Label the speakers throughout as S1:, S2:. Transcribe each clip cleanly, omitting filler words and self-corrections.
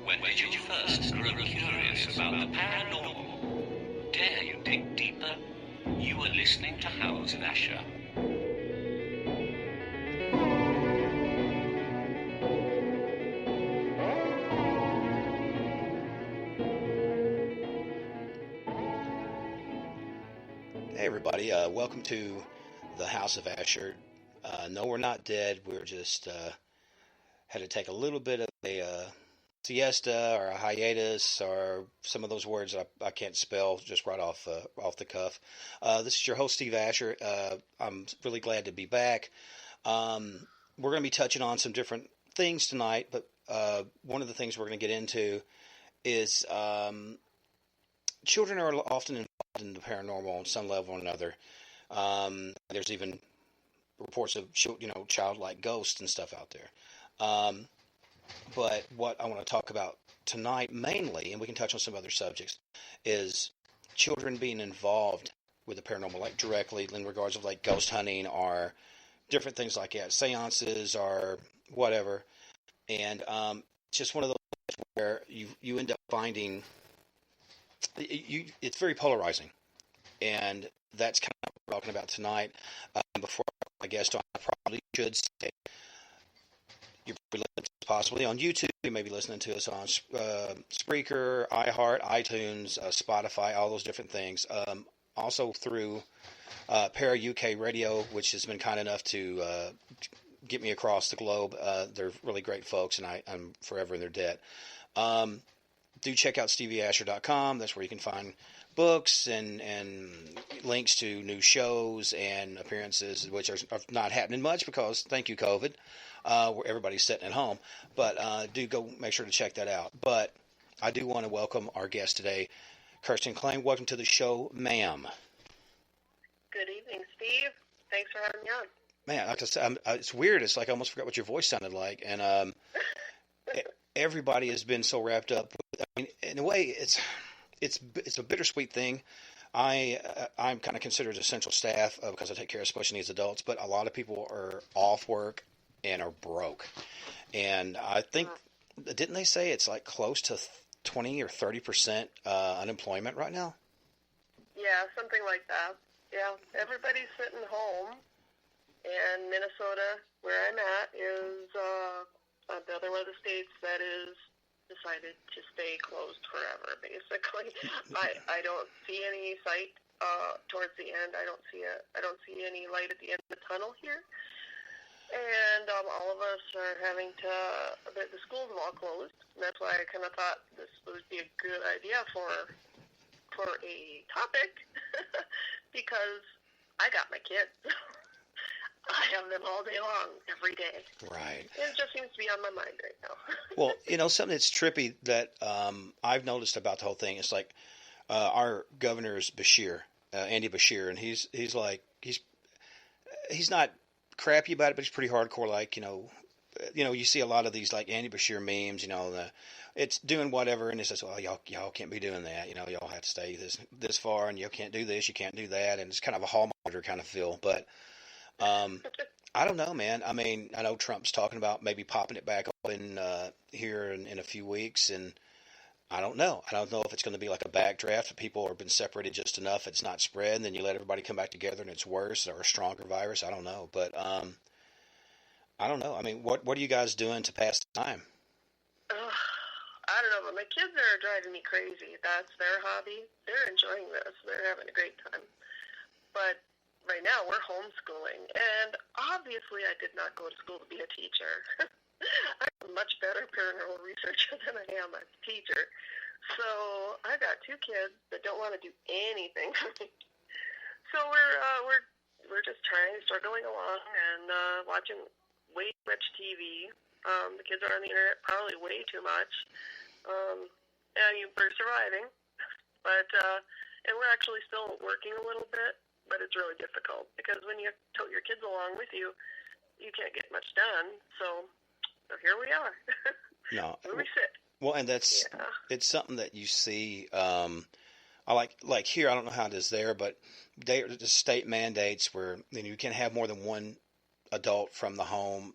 S1: When did you first grow curious about the paranormal? Dare you dig deeper? You are listening to House of Asher.
S2: Hey everybody, welcome to the House of Asher. No, we're not dead. We're just had to take a little bit of a siesta or a hiatus or some of those words I can't spell just right off the cuff. This is your host Steve Asher. I'm really glad to be back. We're going to be touching on some different things tonight, but one of the things we're going to get into is children are often involved in the paranormal on some level or another. There's even reports of childlike ghosts and stuff out there. But what I want to talk about tonight mainly, and we can touch on some other subjects, is children being involved with the paranormal, like directly in regards of like ghost hunting or different things like that, seances or whatever. And it's just one of those where you end up finding it's very polarizing, and that's kind of what we're talking about tonight. Before my guest on, I probably should say you're listening to us possibly on YouTube. You may be listening to us on Spreaker, iHeart, iTunes, Spotify, all those different things. Also through Para UK Radio, which has been kind enough to get me across the globe. They're really great folks, and I'm forever in their debt. Do check out stevieasher.com. That's where you can find books and links to new shows and appearances, which are not happening much because, thank you, COVID, where everybody's sitting at home. But do go make sure to check that out. But I do want to welcome our guest today, Kirsten Klang. Welcome to the show, ma'am.
S3: Good evening, Steve. Thanks for having me on.
S2: Man, like I said, it's weird. It's like I almost forgot what your voice sounded like. And everybody has been so wrapped up with, I mean, in a way, it's a bittersweet thing. I'm kind of considered essential staff because I take care of special needs adults, but a lot of people are off work and are broke. And I think, didn't they say it's like close to 20 or 30% unemployment right now?
S3: Yeah, something like that. Yeah, everybody's sitting home, and Minnesota, where I'm at, is another one of the states that is decided to stay closed forever, basically. I don't see any sight towards the end. I don't see any light at the end of the tunnel here. And all of us are having to, the schools have all closed, and that's why I kind of thought this would be a good idea for a topic, because I got my kids. I have them all day long, every day.
S2: Right.
S3: It just seems to be on my mind right now.
S2: Well, something that's trippy that I've noticed about the whole thing is like our governor is Bashir, Andy Bashir, and he's not crappy about it, but he's pretty hardcore. Like you see a lot of these like Andy Bashir memes. It's doing whatever, and it says, "Well, y'all can't be doing that. Y'all have to stay this far, and you can't do this, you can't do that," and it's kind of a hall monitor kind of feel, but. I don't know, man. I mean, I know Trump's talking about maybe popping it back open here in a few weeks, and I don't know. I don't know if it's going to be like a backdraft. If people have been separated just enough, it's not spread, and then you let everybody come back together and it's worse or a stronger virus. I don't know, but I don't know. I mean, what are you guys doing to pass the time?
S3: I don't know, but my kids are driving me crazy. That's their hobby. They're enjoying this. They're having a great time. But right now, we're homeschooling, and obviously I did not go to school to be a teacher. I'm a much better paranormal researcher than I am a teacher. So I got two kids that don't want to do anything for me. So we're just struggling along and watching way too much TV. The kids are on the internet probably way too much. And we're surviving, but and we're actually still working a little bit. But it's really difficult because when you tote your kids along with you, you can't get much done. So here we are.
S2: No,
S3: where we sit.
S2: Well, and it's something that you see. I like here. I don't know how it is there, but the state mandates where you can have more than one adult from the home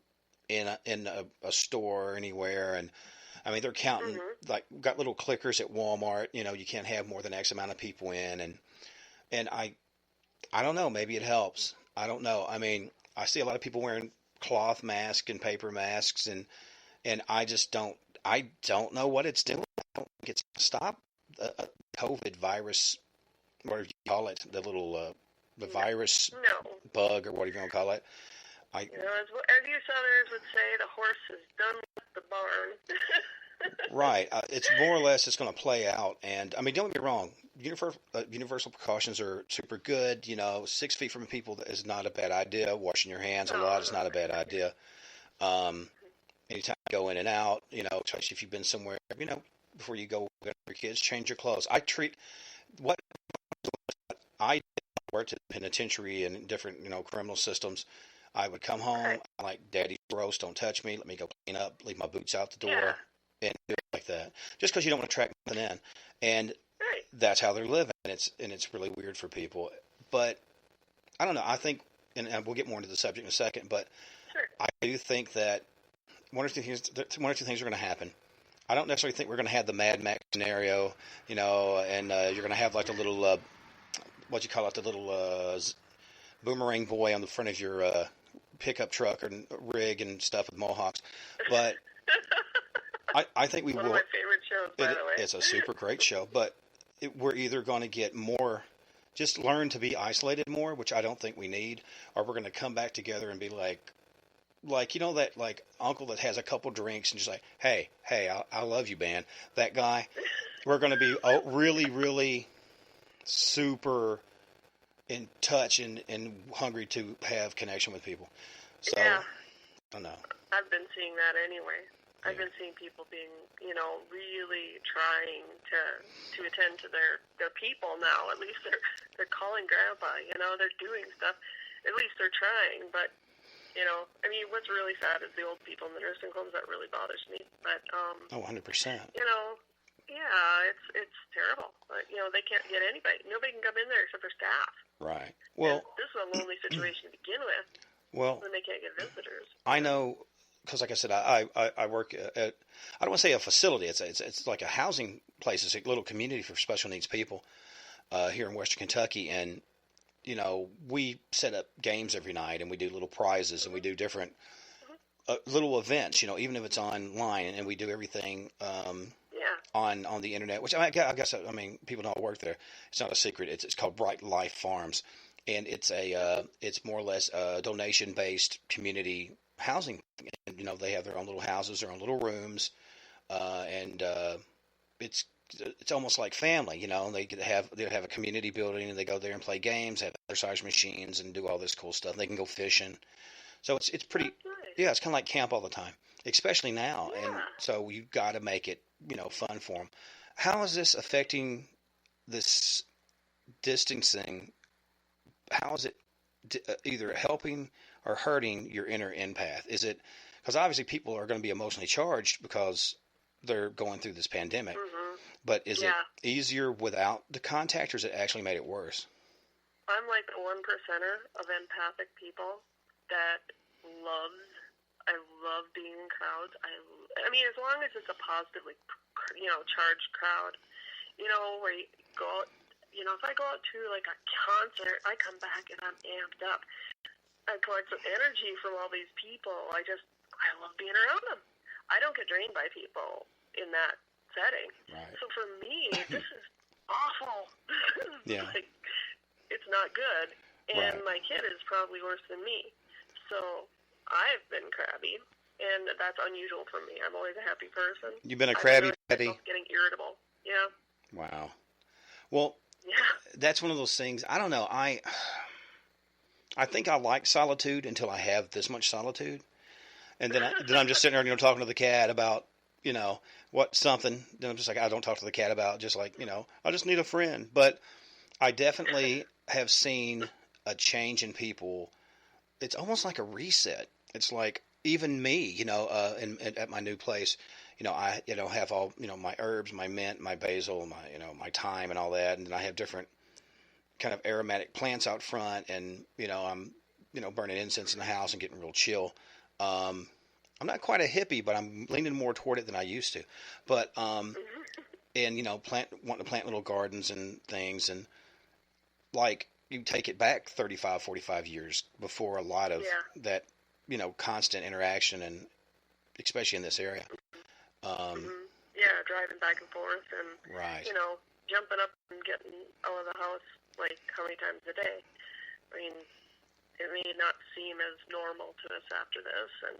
S2: in a store or anywhere, and I mean, they're counting, like, got little clickers at Walmart, you can't have more than X amount of people in. And I don't know, maybe it helps. I don't know. I mean, I see a lot of people wearing cloth masks and paper masks, and I don't know what it's doing. I don't think it's going to stop the COVID virus, whatever you call it, the little, the virus
S3: No.
S2: bug or whatever you want to call it.
S3: As you Southerners would say, the horse is done with the barn.
S2: Right. It's more or less it's going to play out. And, I mean, don't get me wrong. Universal precautions are super good. 6 feet from people is not a bad idea. Washing your hands a lot is not a bad idea. Anytime you go in and out, especially if you've been somewhere, before you go with your kids, change your clothes. What I worked at the penitentiary and different, criminal systems. I would come home, like, Daddy's gross, don't touch me, let me go clean up, leave my boots out the door, and do it like that. Just because you don't want to track nothing in. And that's how they're living, and it's really weird for people. But, I don't know, I think, and we'll get more into the subject in a second, but I do think that one or two things are going to happen. I don't necessarily think we're going to have the Mad Max scenario, and you're going to have, like, the little, what you call it, the little boomerang boy on the front of your pickup truck or rig and stuff with mohawks. But I think we will.
S3: One of my favorite shows, by the way.
S2: It's a super great show, but we're either going to get more, just learn to be isolated more, which I don't think we need, or we're going to come back together and be like that, like, uncle that has a couple drinks and just like, hey, I love you, man. That guy. We're going to be really, really super in touch and hungry to have connection with people. So, I don't know.
S3: I've been seeing that anyway. I've been seeing people being, really trying to attend to their people now. At least they're calling Grandpa. They're doing stuff. At least they're trying. But I mean, what's really sad is the old people in the nursing homes. That really bothers me. But
S2: 100%.
S3: Yeah, it's terrible. But, they can't get anybody. Nobody can come in there except for staff.
S2: Right. Well,
S3: and this is a lonely situation to begin with.
S2: Well,
S3: when they can't get visitors.
S2: I know. Because, like I said, I work at, I don't want to say a facility. It's like a housing place. It's a little community for special needs people here in Western Kentucky. And, we set up games every night, and we do little prizes, and we do different little events, even if it's online. And we do everything on the internet, which I guess people don't work there. It's not a secret. It's called Bright Life Farms. And it's more or less a donation-based community housing. And, they have their own little houses, their own little rooms, and it's almost like family. They have a community building, and they go there and play games, have exercise machines, and do all this cool stuff. They can go fishing, so it's pretty. Yeah, it's kind of like camp all the time, especially now. Yeah. And so you got to make it fun for them. How is this affecting this distancing? How is it either helping or hurting your inner empath? Is it because obviously people are going to be emotionally charged because they're going through this pandemic, but is it easier without the contact, or has it actually made it worse?
S3: I'm like the 1%er of empathic people that I love being in crowds. I mean, as long as it's a positively, charged crowd, where you go out, if I go out to like a concert, I come back and I'm amped up. I collect some energy from all these people. I love being around them. I don't get drained by people in that setting. Right. So for me, this is awful. Yeah. It's not good. And my kid is probably worse than me. So I've been crabby, and that's unusual for me. I'm always a happy person.
S2: You've been a crabby Betty?
S3: Getting irritable. Yeah.
S2: Wow. Well, that's one of those things. I don't know. I think I like solitude until I have this much solitude, and then I'm just sitting there, talking to the cat about, what something. Then I'm just like, I don't talk to the cat about, just like, I just need a friend. But I definitely have seen a change in people. It's almost like a reset. It's like even me, at my new place, I have all, my herbs, my mint, my basil, my thyme and all that, and then I have different kind of aromatic plants out front, and I'm burning incense in the house and getting real chill. I'm not quite a hippie, but I'm leaning more toward it than I used to. But and wanting to plant little gardens and things, and like you take it back 35, 45 years before a lot of that, constant interaction, and especially in this area.
S3: Yeah, driving back and forth, and
S2: right.
S3: Jumping up and getting out of the house like how many times a day. I mean, it may not seem as normal to us after this, and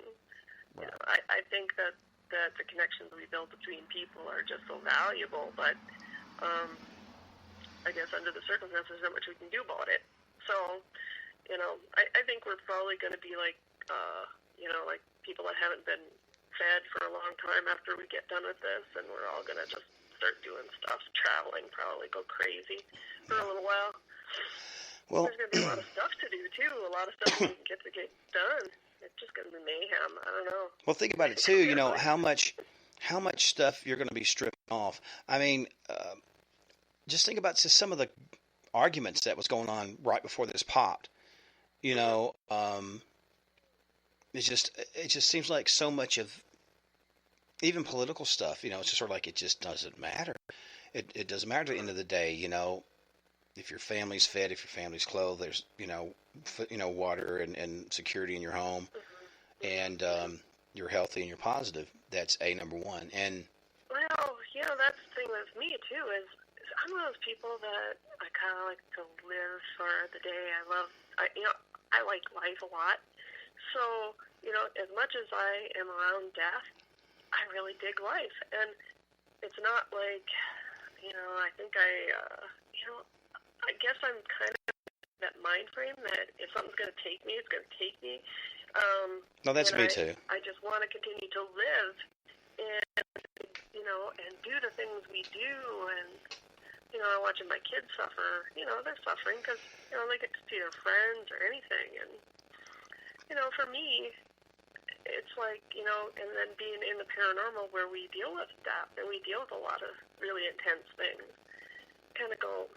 S3: I think that the connections we build between people are just so valuable, but I guess under the circumstances, there's not much we can do about it. So, I think we're probably going to be like, like people that haven't been fed for a long time after we get done with this, and we're all going to just start doing stuff, traveling, probably go crazy for a little while. Well, there's going to be a lot of stuff to do, too, a lot of stuff we can get done. It's just going to be mayhem. I don't know.
S2: Well, think about it, too, how much stuff you're going to be stripping off. I mean, just think about some of the arguments that was going on right before this popped. It just seems like so much of even political stuff, it's just sort of like it just doesn't matter. It doesn't matter at the end of the day, if your family's fed, if your family's clothed, there's, water and security in your home, and you're healthy and you're positive. That's number one. And
S3: well, that's the thing with me too is I'm one of those people that I kind of like to live for the day. I like life a lot. So, as much as I am around death, I really dig life. And it's not like, I think I guess I'm kind of that mind frame that if something's going to take me, it's going to take me.
S2: No, that's me too.
S3: I just want to continue to live and, and do the things we do. And, watching my kids suffer, they're suffering because, they get to see their friends or anything. And, for me, it's like, and then being in the paranormal where we deal with death and we deal with a lot of really intense things, kind of go,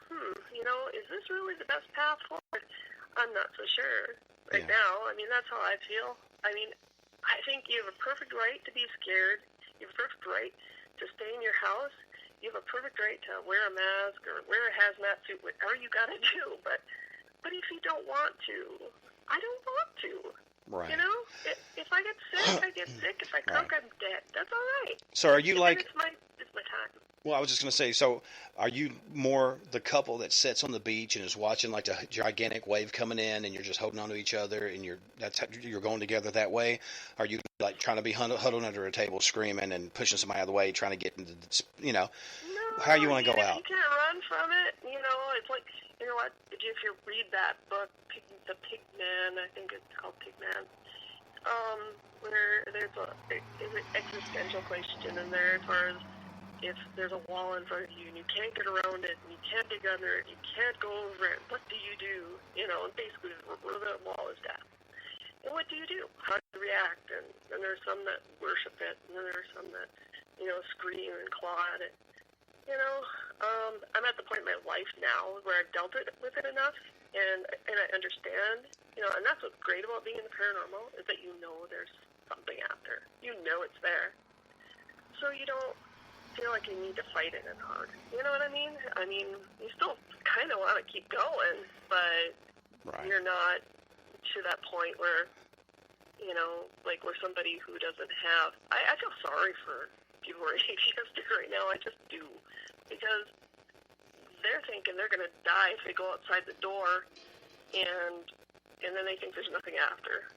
S3: is this really the best path forward? I'm not so sure right now. I mean, that's how I feel. I mean, I think you have a perfect right to be scared. You have a perfect right to stay in your house. You have a perfect right to wear a mask or wear a hazmat suit, whatever you got to do. But if you don't want to, I don't want to.
S2: Right.
S3: If I get sick, I get sick. If I croak, I'm dead. That's all right.
S2: So are you
S3: it's my time.
S2: Well, I was just going to say, so are you more the couple that sits on the beach and is watching like a gigantic wave coming in and you're just holding on to each other and you're going together that way? Are you like trying to be huddled under a table screaming and pushing somebody out of the way, trying to get into
S3: No,
S2: how you want to go out?
S3: You can't run from it. It's like, what? If you read that book, The Pig Man, I think it's called Pig Man, where there's an existential question in there as far as if there's a wall in front of you and you can't get around it and you can't dig under it, you can't go over it, what do you do? And basically the wall is death. And what do you do? How do you react? And there's some that worship it, and then there's some that, scream and claw at it. I'm at the point in my life now where I've dealt with it enough, and I understand, and that's what's great about being in the paranormal is that there's something after. It's there. So you don't feel like you need to fight it as hard. You know what I mean? I mean, you still kind of want to keep going, but you're not to that point where, like where somebody who doesn't have... I feel sorry for people who are atheistic right now. I just do. Because they're thinking they're going to die if they go outside the door, and then they think there's nothing after.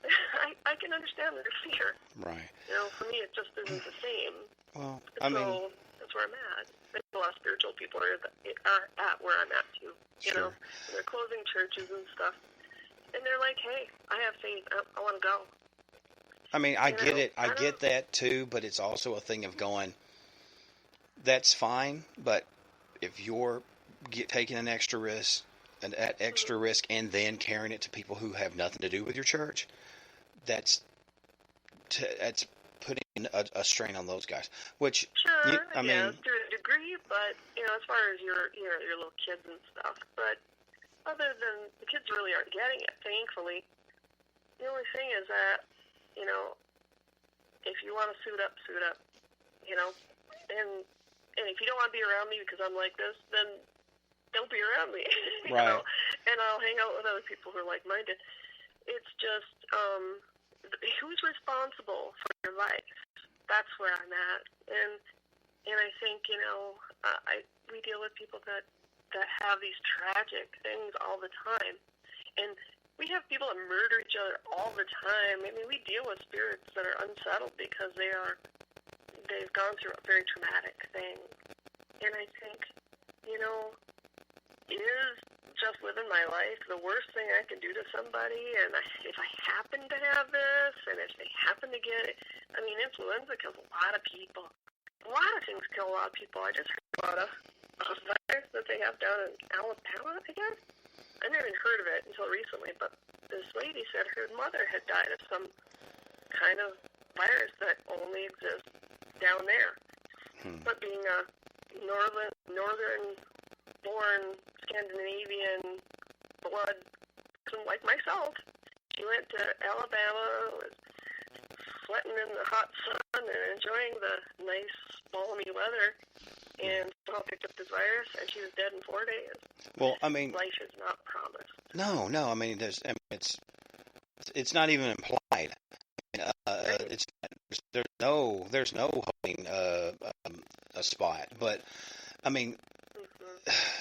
S3: I can understand their fear.
S2: Right.
S3: For me, it just isn't the same.
S2: Well,
S3: so that's where I'm at. There's a lot of spiritual people are at where I'm at too. And they're closing churches and stuff, and they're like, "Hey, I have faith. I want to go."
S2: I mean, I get it. I get that too, but it's also a thing of going. That's fine, but if you're taking an extra risk, and at extra risk, and then carrying it to people who have nothing to do with your church, that's putting a strain on those guys. Which
S3: sure,
S2: I mean,
S3: to a degree, but as far as your little kids and stuff. But other than the kids really aren't getting it, thankfully. The only thing is that if you want to suit up, you know. And if you don't want to be around me because I'm like this, then don't be around me. You
S2: Right.
S3: know? And I'll hang out with other people who are like-minded. It's just, who's responsible for your life? That's where I'm at. And I think, you know, we deal with people that have these tragic things all the time. And we have people that murder each other all the time. I mean, we deal with spirits that are unsettled because they've gone through a very traumatic thing. And I think, you know, is just living my life the worst thing I can do to somebody? And if I happen to have this, and if they happen to get it, I mean, influenza kills a lot of people. A lot of things kill a lot of people. I just heard about a virus that they have down in Alabama, I guess. I never even heard of it until recently, but this lady said her mother had died of some kind of virus that only exists down there. But being a northern-born Scandinavian blood person like myself, she went to Alabama, was sweating in the hot sun and enjoying the nice balmy weather, and somehow picked up this virus, and she was dead in 4 days.
S2: Well, I mean,
S3: life is not promised.
S2: No. I mean, it's not even implied. There's no holding a spot. But I mean,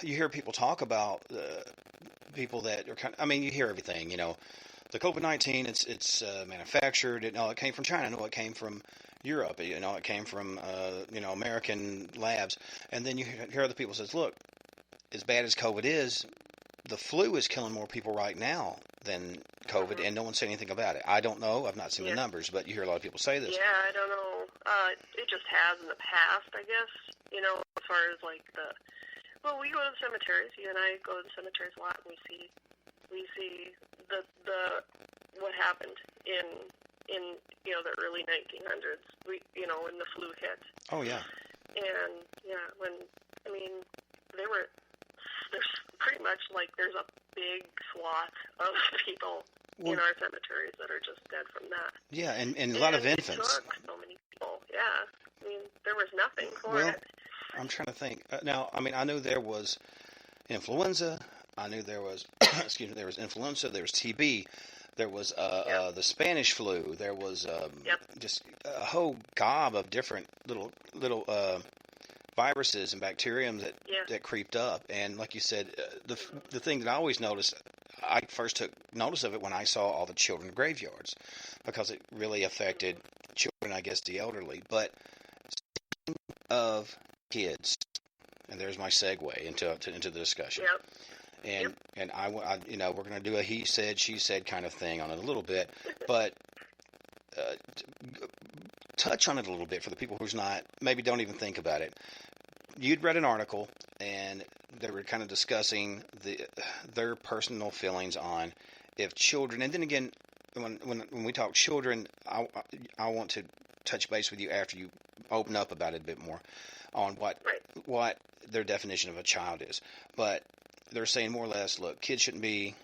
S2: you hear people talk about people that are kind of. I mean, you hear everything. You know, the COVID-19. It's manufactured. It came from China. No, it came from Europe. You know, it came from American labs. And then you hear other people says, look, as bad as COVID is, the flu is killing more people right now than COVID, and no one said anything about it. I don't know. I've not seen the numbers, but you hear a lot of people say this.
S3: Yeah, I don't know. It just has in the past, I guess. You know, as far as like we go to the cemeteries. You and I go to the cemeteries a lot, and we see the what happened in the early 1900s. When the flu hit.
S2: Oh yeah.
S3: And there's pretty much like there's a big swath of people in our cemeteries that are just dead from that.
S2: Yeah, and a lot of infants.
S3: It took so many people. Yeah, I mean there was nothing for it.
S2: I'm trying to think. Now, I mean, I knew there was influenza. I knew there was there was influenza. There was TB. There was the Spanish flu. There was just a whole gob of different little viruses and bacterium that creeped up. And like you said, the thing that I always noticed, I first took notice of it when I saw all the children graveyards, because it really affected children, I guess, the elderly. But speaking of kids, and there's my segue into the discussion.
S3: Yep.
S2: And I we're going to do a he said, she said kind of thing on it a little bit, but touch on it a little bit for the people who's not, maybe don't even think about it. You'd read an article, and they were kind of discussing their personal feelings on if children, and then again, when we talk children, I want to touch base with you after you open up about it a bit more on what their definition of a child is. But they're saying more or less, look, kids shouldn't be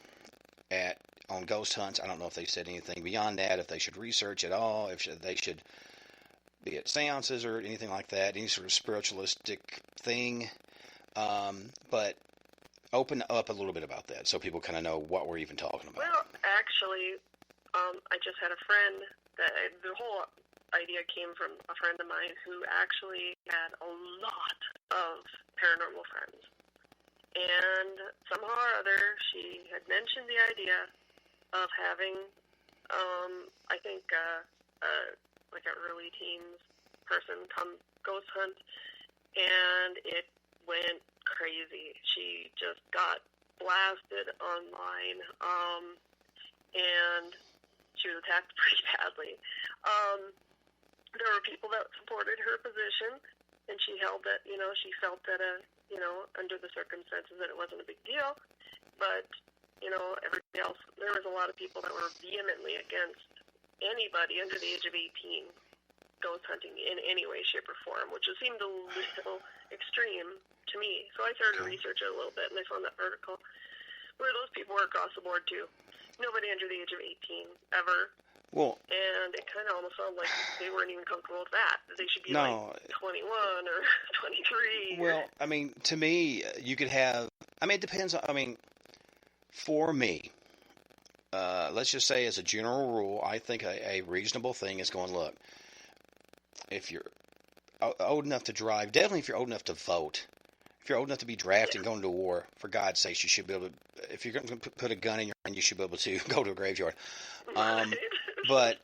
S2: on ghost hunts. I don't know if they said anything beyond that, if they should research at all, if they should be at seances or anything like that, any sort of spiritualistic thing. But open up a little bit about that so people kind of know what we're even talking about.
S3: Well, actually, I just had a friend that the whole idea came from a friend of mine who actually had a lot of paranormal friends. And somehow or other, she had mentioned the idea of having, I think, like an early teens person come ghost hunt, and it went crazy. She just got blasted online, and she was attacked pretty badly. There were people that supported her position, and she held that, she felt that, under the circumstances that it wasn't a big deal. But, everybody else, there was a lot of people that were vehemently against anybody under the age of 18 ghost hunting in any way, shape, or form, which seemed a little extreme to me. So I started to research it a little bit, and I found that article where those people were across the board, too. Nobody under the age of 18 ever
S2: Well,
S3: And it kind of almost sounds like they weren't even comfortable with that. They should be
S2: no.
S3: like 21 or 23.
S2: Well, I mean, to me, you could have. I mean, it depends. I mean, for me, let's just say as a general rule, I think a reasonable thing is going, look, if you're old enough to drive, definitely if you're old enough to vote, if you're old enough to be drafted and going to war, for God's sakes, you should be able to, if you're going to put a gun in your hand, you should be able to go to a graveyard.
S3: Right.
S2: But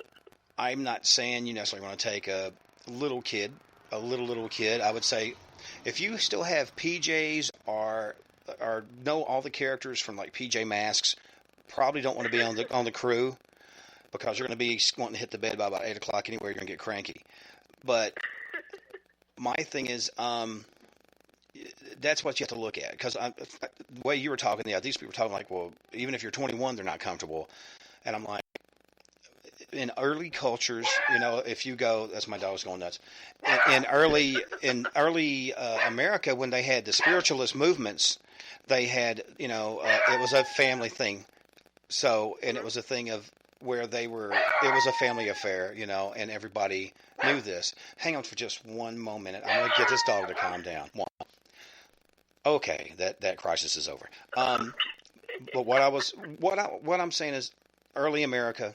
S2: I'm not saying you necessarily want to take a little kid, little kid. I would say if you still have PJs or know all the characters from like PJ Masks, probably don't want to be on the crew because you're going to be wanting to hit the bed by about 8 o'clock anyway. You're going to get cranky. But my thing is, that's what you have to look at. Because the way you were talking, these people were talking like, well, even if you're 21, they're not comfortable. And I'm like, in early cultures, if you go, that's my dog's going nuts. In early America, when they had the spiritualist movements, they had, it was a family thing. So, and it was a thing of where it was a family affair, and everybody knew this. Hang on for just one moment. I'm going to get this dog to calm down. Okay, that crisis is over. But what I'm saying is, early America,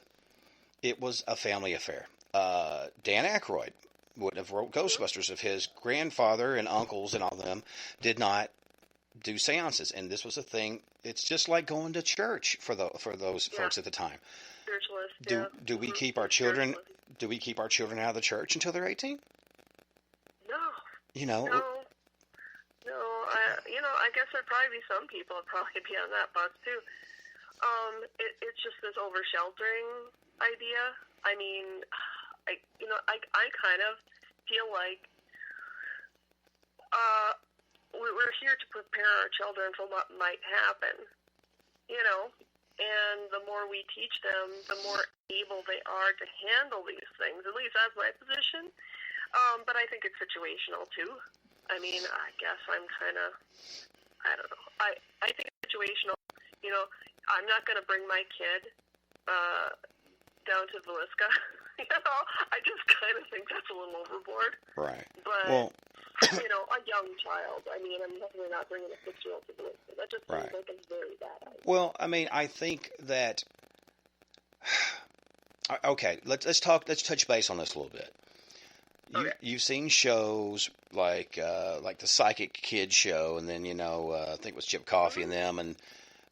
S2: it was a family affair. Dan Aykroyd wouldn't have wrote Ghostbusters if his grandfather and uncles and all of them did not do seances. And this was a thing. It's just like going to church for those folks at the time.
S3: Spiritualist.
S2: Do we keep our children? Do we keep our children out of the church until they're 18?
S3: No. No. I guess there'd probably be some people would probably be on that bus too. It's just this over sheltering idea. I mean, I kind of feel like we're here to prepare our children for what might happen, and the more we teach them, the more able they are to handle these things. At least that's my position. But I think it's situational too. I mean, I guess I'm kind of, I don't know. I think it's situational. I'm not going to bring my kid down to Villisca. I just kind of think that's a little overboard.
S2: Right.
S3: But,
S2: well,
S3: a young child. I mean, I'm definitely not bringing a 6-year-old to Villisca. That just seems like a very bad idea.
S2: Well, I mean, I think that. Okay, let's touch base on this a little bit. You've seen shows like the Psychic Kids show, and then I think it was Chip Coffey and them, and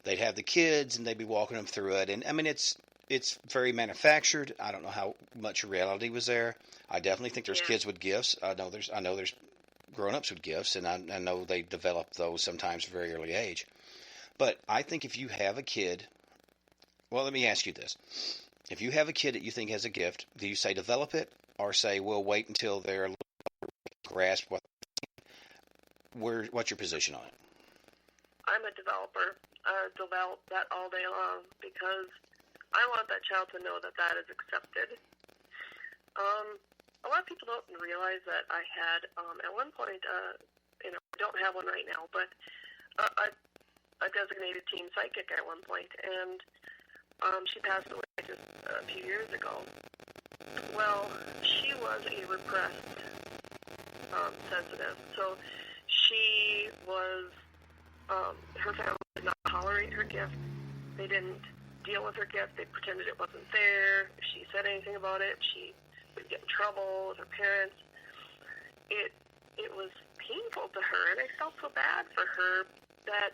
S2: they'd have the kids and they'd be walking them through it, and I mean it's very manufactured. I don't know how much reality was there. I definitely think there's kids with gifts. I know there's grown-ups with gifts, and I know they develop those sometimes at a very early age. But I think if you have a kid, well, let me ask you this: if you have a kid that you think has a gift, do you say develop it? Or say, we'll wait until they're a little grasp what's your position on it?
S3: I'm a developer. Develop that all day long because I want that child to know that is accepted. A lot of people don't realize that I had, at one point, I don't have one right now, but a designated teen psychic at one point, and she passed away just a few years ago. Well, she was a repressed sensitive. So she was, her family did not tolerate her gift. They didn't deal with her gift. They pretended it wasn't there. If she said anything about it, she would get in trouble with her parents. It was painful to her, and I felt so bad for her that,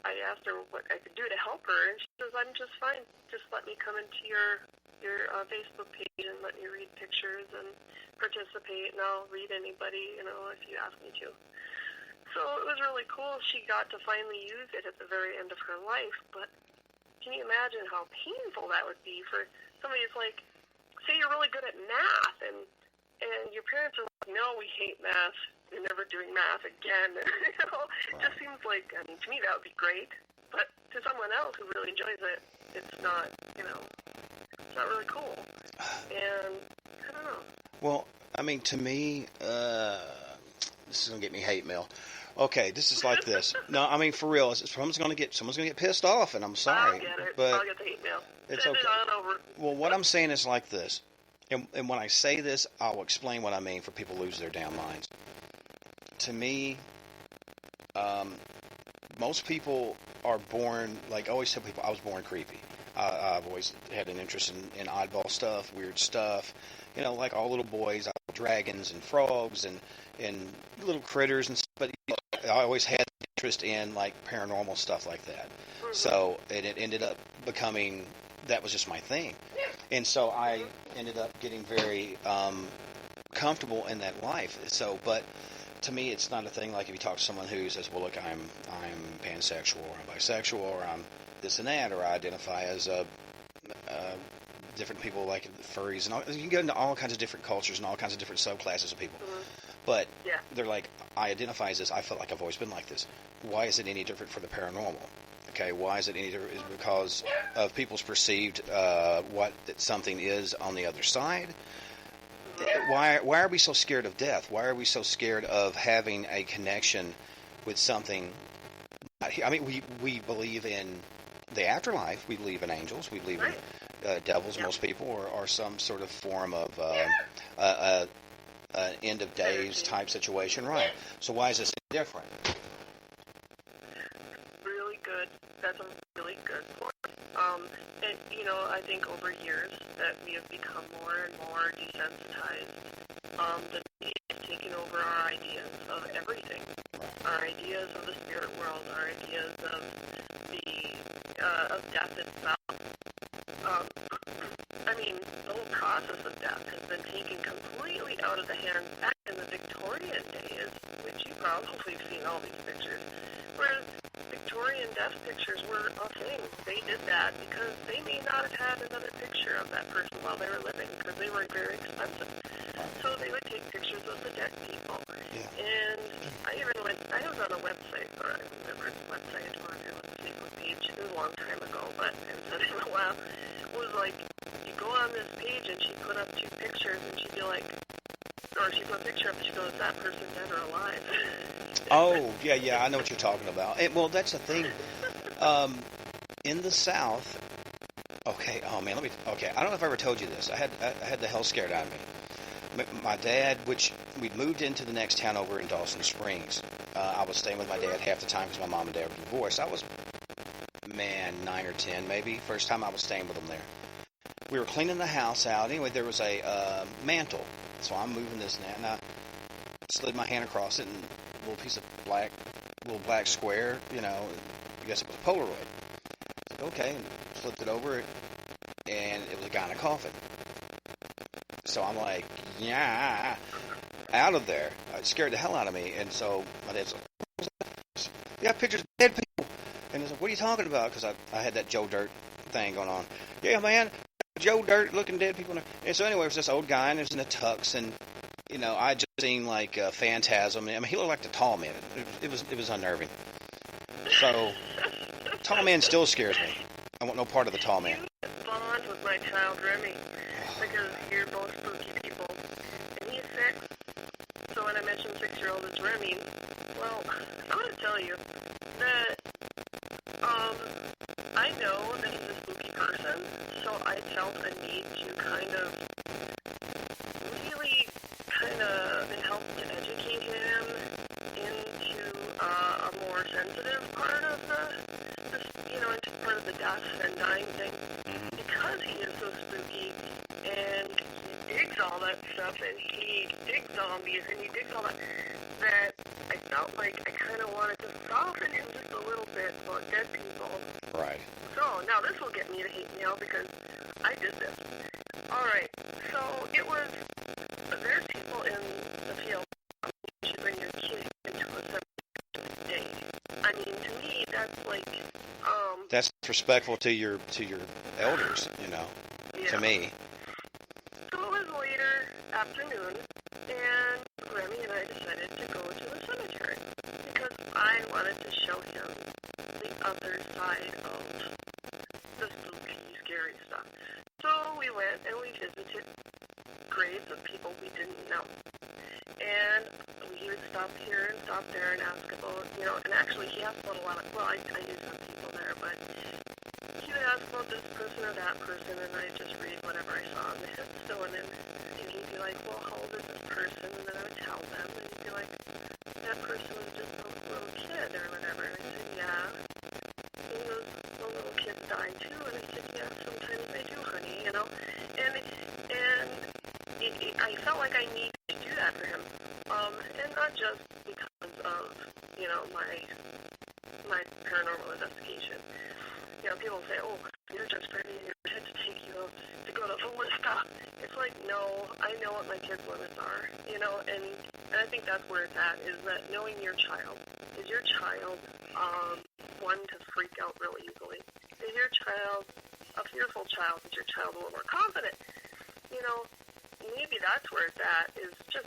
S3: I asked her what I could do to help her, and she says, I'm just fine. Just let me come into your Facebook page and let me read pictures and participate, and I'll read anybody, if you ask me to. So it was really cool. She got to finally use it at the very end of her life, but can you imagine how painful that would be for somebody who's like, say you're really good at math, and your parents are like, no, we hate math. You're never doing math again. It just seems like, to me that would be great, but to someone else who really enjoys it, it's not, it's not really cool. And I don't know.
S2: Well, to me, this is going to get me hate mail. Okay, this is like this. No, I mean for real. Someone's gonna get pissed off, and I'm sorry,
S3: I'll get it.
S2: but
S3: I'll get the email.
S2: it's
S3: Send
S2: okay.
S3: it on over.
S2: Well, what I'm saying is like this, and when I say this, I'll explain what I mean for people who lose their damn minds. To me, most people are born, like I always tell people, I was born creepy. I've always had an interest in oddball stuff, weird stuff. You know, like all little boys, I like dragons and frogs and little critters and stuff. But I always had interest in like paranormal stuff like that. So and it ended up becoming, that was just my thing. And so I ended up getting very comfortable in that life. So, but to me, it's not a thing like if you talk to someone who says, well, look, I'm pansexual, or I'm bisexual, or I'm this and that, or I identify as different people like furries, and all, you can go into all kinds of different cultures and all kinds of different subclasses of people. But they're like, I identify as this. I felt like I've always been like this. Why is it any different for the paranormal? Okay, why is it any different? Is it because of people's perceived what something is on the other side? Why are we so scared of death? Why are we so scared of having a connection with something? I mean, we believe in the afterlife. We believe in angels. We believe in devils. Most people, or some sort of form of end of days type situation, right? So why is this different?
S3: Really good. That's a really good point. And, you know, I think over years that we have become more and more desensitized. The media has taken over our ideas of everything. Our ideas of the spirit world, our ideas of of death itself. I mean, the whole process of death has been taken completely out of the hands back in the Victorian days, which you probably have seen all these pictures, whereas Victorian death pictures were a thing. They did that because they may not have had another picture of that person while they were living because they were very expensive. So they would take pictures of the dead people. And I was on a website, or I remember the website, or a Facebook page, it was a long time ago, but I haven't done it in a while. It was like, you go on this page and she'd put up two pictures and she'd be like, or she'd put a picture up and she goes, is that person dead or alive?
S2: Oh, yeah, I know what you're talking about. Well, that's the thing. In the South, I don't know if I ever told you this. I had the hell scared out of me. My dad, which we'd moved into the next town over in Dawson Springs. I was staying with my dad half the time because my mom and dad were divorced. I was, 9 or 10 maybe. First time I was staying with them there. We were cleaning the house out. Anyway, there was a mantle. So I'm moving this and that, and I slid my hand across it, and a little piece of little black square, I guess it was a Polaroid. I said, okay, and flipped it over, and it was a guy in a coffin. So I'm like, yeah, out of there. It scared the hell out of me. And so my dad's like, you got pictures of dead people. And he's like, what are you talking about? Because I had that Joe Dirt thing going on. Yeah, man, Joe Dirt looking dead people. And so anyway, it was this old guy, and it was in a tux, and, I just seen like a phantasm. I mean, he looked like the tall man. It was unnerving. So, tall man still scares me. I want no part of the tall man.
S3: You bond with my child, Remy, because you're both spooky people. And he's 6, so when I mentioned 6-year-old is Remy, well, I want to tell you that, I know that he's a spooky person, so I felt a need to really help to educate him into a more sensitive part of into part of the death and dying thing, because he is so spooky, and he digs all that stuff, and he digs zombies, and he digs all that I felt like I kind of wanted to soften him just a little bit about dead people.
S2: Right.
S3: So, now this will get me to hate mail because I did this. Alright, so it was, there's people in the field, you should bring your kid into a cemetery day. I mean, to me, that's like,
S2: that's respectful to your elders, to me.
S3: So it was later afternoon, and Remy and I decided to go to the cemetery because I wanted to show him the other side of the spooky, scary stuff. So we went and we visited graves of people we didn't know. And we would stop here and stop there and ask about and actually he asked about a lot of, well, I knew some people there, but he would ask about this person or that person, and I'd just read whatever I saw on the headstone, and he'd be like, well, how old is this person? And then I would tell them, and he'd be like, that person was just a little kid or whatever. And I said, yeah. And he goes, well, little kids die too. And I said, yeah, sometimes they do, honey, you know. And I felt like I needed to do that for him. And not just because of, you know, my paranormal investigation. You know, people say, oh, you're just ready in your head to take you to go to the list stop. It's like, no, I know what my kids' limits are, you know, and I think that's where it's at, is that knowing your child. Is your child one to freak out real easily? Is your child a fearful child? Is your child a little more confident? You know, maybe that's where it's at, is just,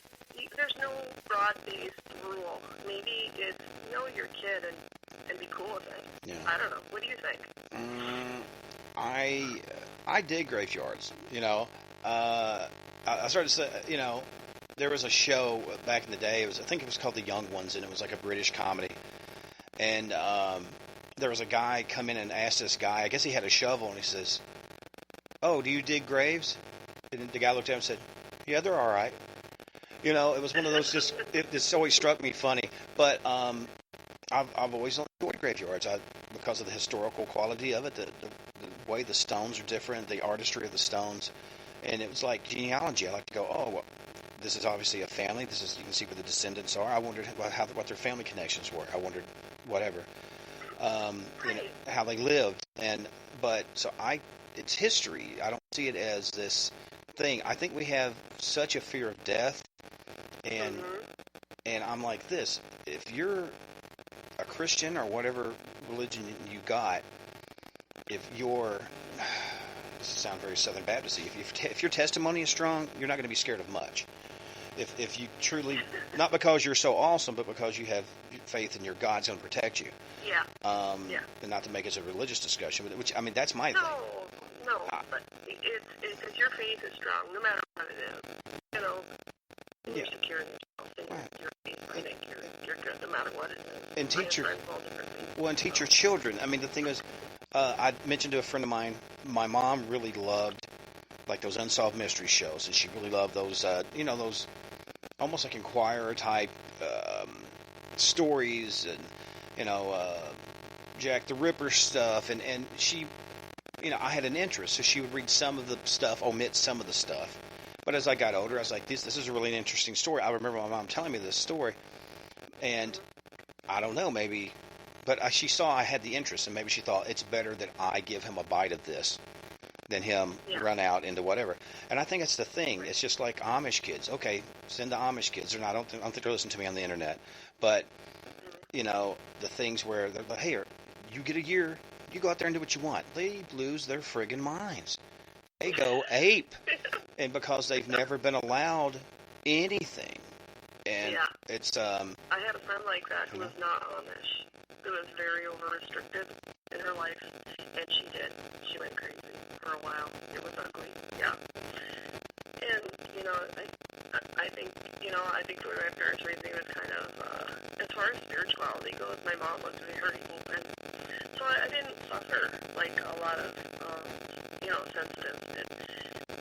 S3: there's no broad-based rule. Maybe it's know your kid and be cool with it.
S2: Yeah.
S3: I don't know. What do you think?
S2: I dig graveyards. You know, I started to say, you know, there was a show back in the day. I think it was called The Young Ones, and it was like a British comedy. And there was a guy come in and asked this guy. I guess he had a shovel, and he says, "Oh, do you dig graves?" And the guy looked at him and said, "Yeah, they're all right." You know, it was one of those. It always struck me funny, but I've always enjoyed graveyards because of the historical quality of it, the way the stones are different, the artistry of the stones, and it was like genealogy. I like to go, oh, well, this is obviously a family. This is, you can see where the descendants are. I wondered what their family connections were. I wondered whatever, you know, how they lived, it's history. I don't see it as this thing. I think we have such a fear of death, and I'm like this. If you're a Christian or whatever religion you got, if you're, this sounds very Southern Baptist-y, if your testimony is strong, you're not going to be scared of much. If you truly, not because you're so awesome, but because you have faith in your God's going to protect you.
S3: Yeah.
S2: And not to make it a religious discussion, which, I mean, that's my thing.
S3: No, but it's your faith is strong, no matter what it is. You know, you're secure in yourself, and your faith, I think you're good no matter what it is.
S2: And teach your children. I mean, the thing is, I mentioned to a friend of mine, my mom really loved like those unsolved mystery shows, and she really loved those, you know, those almost like Inquirer type stories, and you know, Jack the Ripper stuff, and she, you know, I had an interest, so she would read some of the stuff, omit some of the stuff. But as I got older, I was like, this is a really interesting story. I remember my mom telling me this story, and I don't know, maybe, but she saw I had the interest, and maybe she thought it's better that I give him a bite of this than him run out into whatever. And I think it's the thing. It's just like Amish kids. Okay, send the Amish kids. I don't think they're listening to me on the internet. But, you know, the things where they're like, hey, you get a year, you go out there and do what you want. They lose their friggin' minds. They go ape. And because they've never been allowed anything. And it's... I
S3: had a friend like that who was not Amish, who was very over-restricted in her life, and she went crazy for a while. It was ugly, And, you know, I think the way my parents raised me was kind of, as far as spirituality goes, my mom was very open. So I didn't suffer like a lot of, you know, sensitive,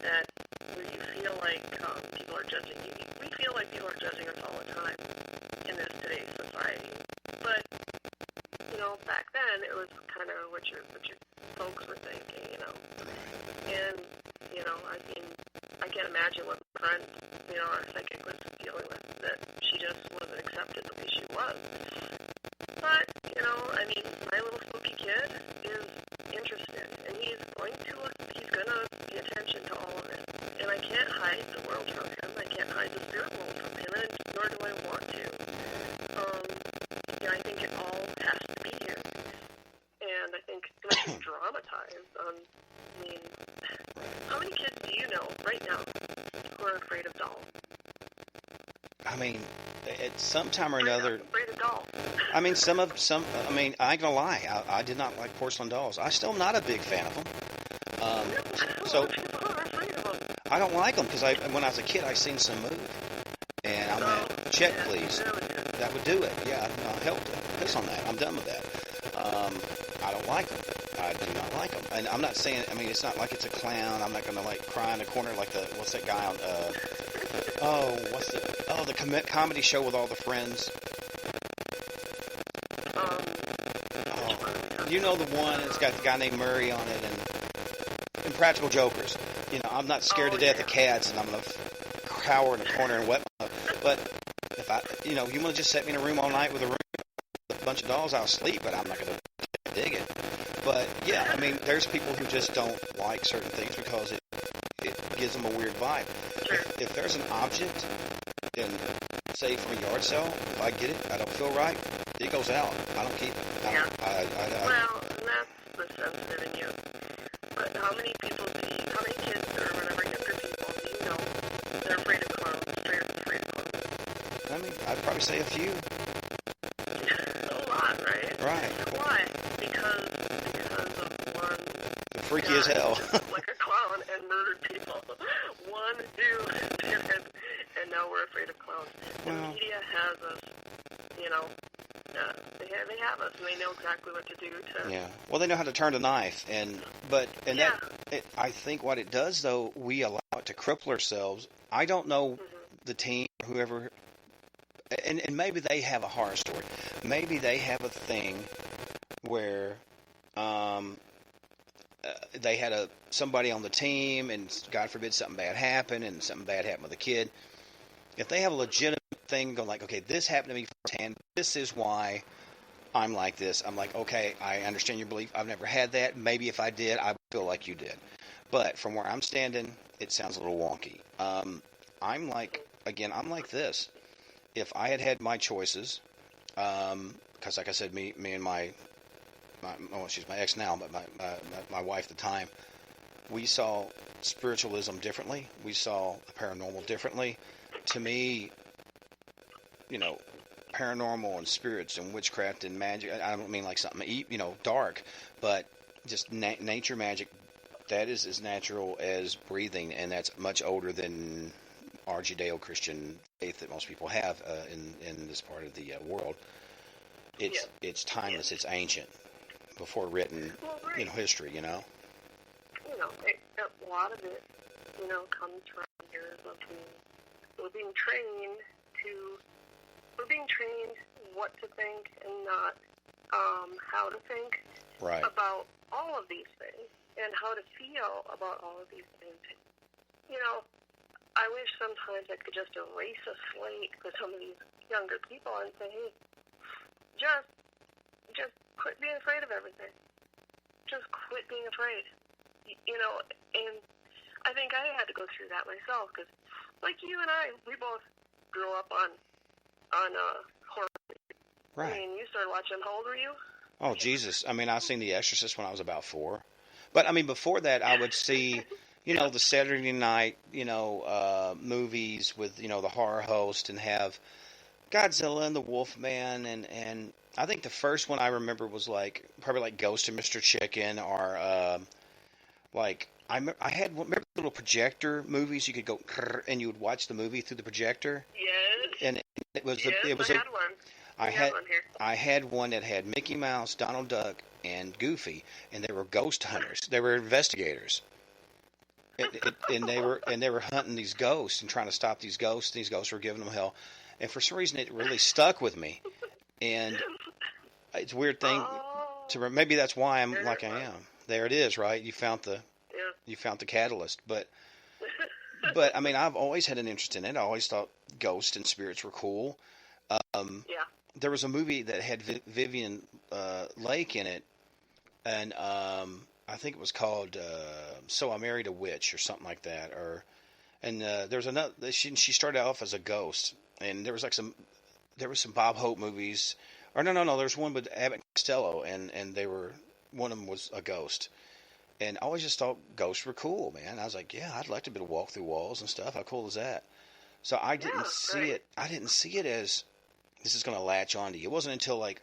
S3: that where you feel like people are judging you. We feel like people are judging us all the time in this today's society. But, you know, back then it was kind of what your folks were thinking, you know. And, you know, I mean, I can't imagine what my friend, you know, our psychic was dealing with, that she just wasn't accepted the way she was. But, you know, I mean, my little spooky kid is interested, and he's going to pay attention to all of it. And I can't hide the world from him. I can't hide the spirit world from him, and nor do I want to. Yeah, I think it all has to be here. And I think it's dramatized. I mean, how many kids do you know right now who are afraid of dolls?
S2: I mean, at some time or another...
S3: Afraid of dolls.
S2: I mean, I mean, I ain't gonna lie. I did not like porcelain dolls. I'm still not a big fan of them. So I don't like them because when I was a kid, I seen some move, and I went, check, please. That would do it. Yeah, no, help piss on that. I'm done with that. I don't like them. I do not like them. And I'm not saying, I mean, it's not like it's a clown. I'm not going to, like, cry in the corner like what's that guy on, the comedy show with all the friends. You know the one, it's got the guy named Murray on it, and Practical Jokers. You know, I'm not scared to death of cats, and I'm going to cower in a corner and wet my... But if you want to just set me in a room all night with a bunch of dolls, I'll sleep, but I'm not going to dig it. But, yeah, I mean, there's people who just don't like certain things because it gives them a weird vibe. If there's an object, and say from a yard sale, if I get it, I don't feel right, it goes out. I don't keep it.
S3: Well, and that's the sensitive in you. But how many kids or whatever younger people do you know they're afraid of clowns, straight up afraid of clowns?
S2: I mean, I'd probably say a few.
S3: A lot, right?
S2: Right.
S3: Why? Because of one...
S2: They're freaky as hell.
S3: Like a clown and murdered people. One dude did it, and now we're afraid of clowns. The media has us, you know... they have us, and they know exactly what to do to...
S2: Yeah. Well, they know how to turn a knife, I think what it does, though, we allow it to cripple ourselves. I don't know the team, whoever, and maybe they have a horror story. Maybe they have a thing where they had somebody on the team, and God forbid something bad happened, and something bad happened with a kid. If they have a legitimate thing going like, okay, this happened to me firsthand, this is why I'm like this. I'm like, okay, I understand your belief. I've never had that. Maybe if I did, I would feel like you did. But from where I'm standing, it sounds a little wonky. I'm like this. If I had my choices, because like I said, me and she's my ex now, but my wife at the time, we saw spiritualism differently. We saw the paranormal differently. To me, you know, paranormal and spirits and witchcraft and magic, I don't mean like something, dark, but just nature magic, that is as natural as breathing, and that's much older than our Judeo-Christian faith that most people have in this part of the world. It's timeless, it's ancient, before written, history,
S3: a lot of it, comes from years of being trained what to think and not how to think about all of these things and how to feel about all of these things. I wish sometimes I could just erase a slate for some of these younger people and say, hey, just quit being afraid of everything. Just quit being afraid. And I think I had to go through that myself because, like you and I, we both grew up on horror.
S2: Right.
S3: I mean, you started watching. How old were you?
S2: Oh, Jesus. I mean, I seen The Exorcist when I was about 4. But, I mean, before that, I would see, the Saturday night, movies with, the horror host and have Godzilla and the Wolfman. And I think the first one I remember was, probably like Ghost of Mr. Chicken or, I had, remember the little projector movies? You could go, and you would watch the movie through the projector?
S3: Yes.
S2: And it was,
S3: I had one.
S2: I had one that had Mickey Mouse, Donald Duck, and Goofy, and they were ghost hunters. They were investigators, and they were hunting these ghosts and trying to stop these ghosts. These ghosts were giving them hell, and for some reason it really stuck with me. And it's a weird thing maybe that's why I'm like I am. There it is, right? You found the catalyst, but I mean, I've always had an interest in it. I always thought ghosts and spirits were cool. There was a movie that had Vivian Lake in it, and I think it was called "So I Married a Witch" or something like that. And there was another. She started off as a ghost, and there was some Bob Hope movies. Or no. There was one with Abbott and Costello, and one of them was a ghost. And I always just thought ghosts were cool, man. I was like, yeah, I'd like to be able to walk through walls and stuff. How cool is that? So I didn't see it. I didn't see it as this is going to latch onto you. It wasn't until The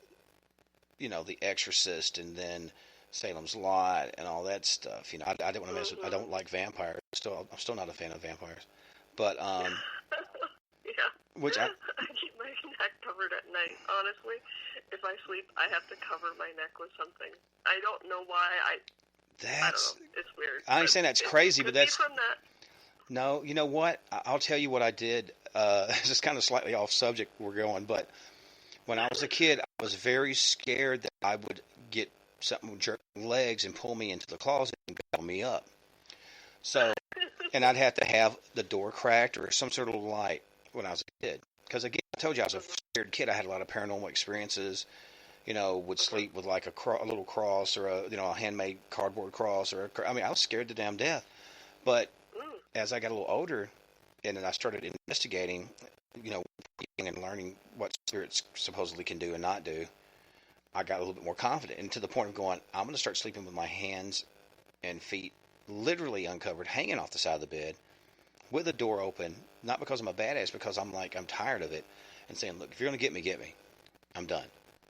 S2: Exorcist and then Salem's Lot and all that stuff. I didn't want to mess with. I don't like vampires. I'm still not a fan of vampires. But
S3: which I keep my neck covered at night, honestly. if I sleep, I have to cover my neck with something. I don't know why. I don't know. It's weird.
S2: I understand that's crazy, but that's...
S3: from that.
S2: No, you know what? I'll tell you what I did. This is kind of slightly off subject we're going, but when I was a kid, I was very scared that I would get something with jerk my legs and pull me into the closet and gobble me up. So, and I'd have to have the door cracked or some sort of light when I was a kid. Because again, I told you I was a scared kid. I had a lot of paranormal experiences. You know, would sleep with like a little cross or a handmade cardboard cross I was scared to damn death. But as I got a little older, and then I started investigating, and learning what spirits supposedly can do and not do, I got a little bit more confident, and to the point of going, I'm going to start sleeping with my hands and feet literally uncovered, hanging off the side of the bed, with the door open, not because I'm a badass, because I'm tired of it, and saying, look, if you're going to get me. I'm done.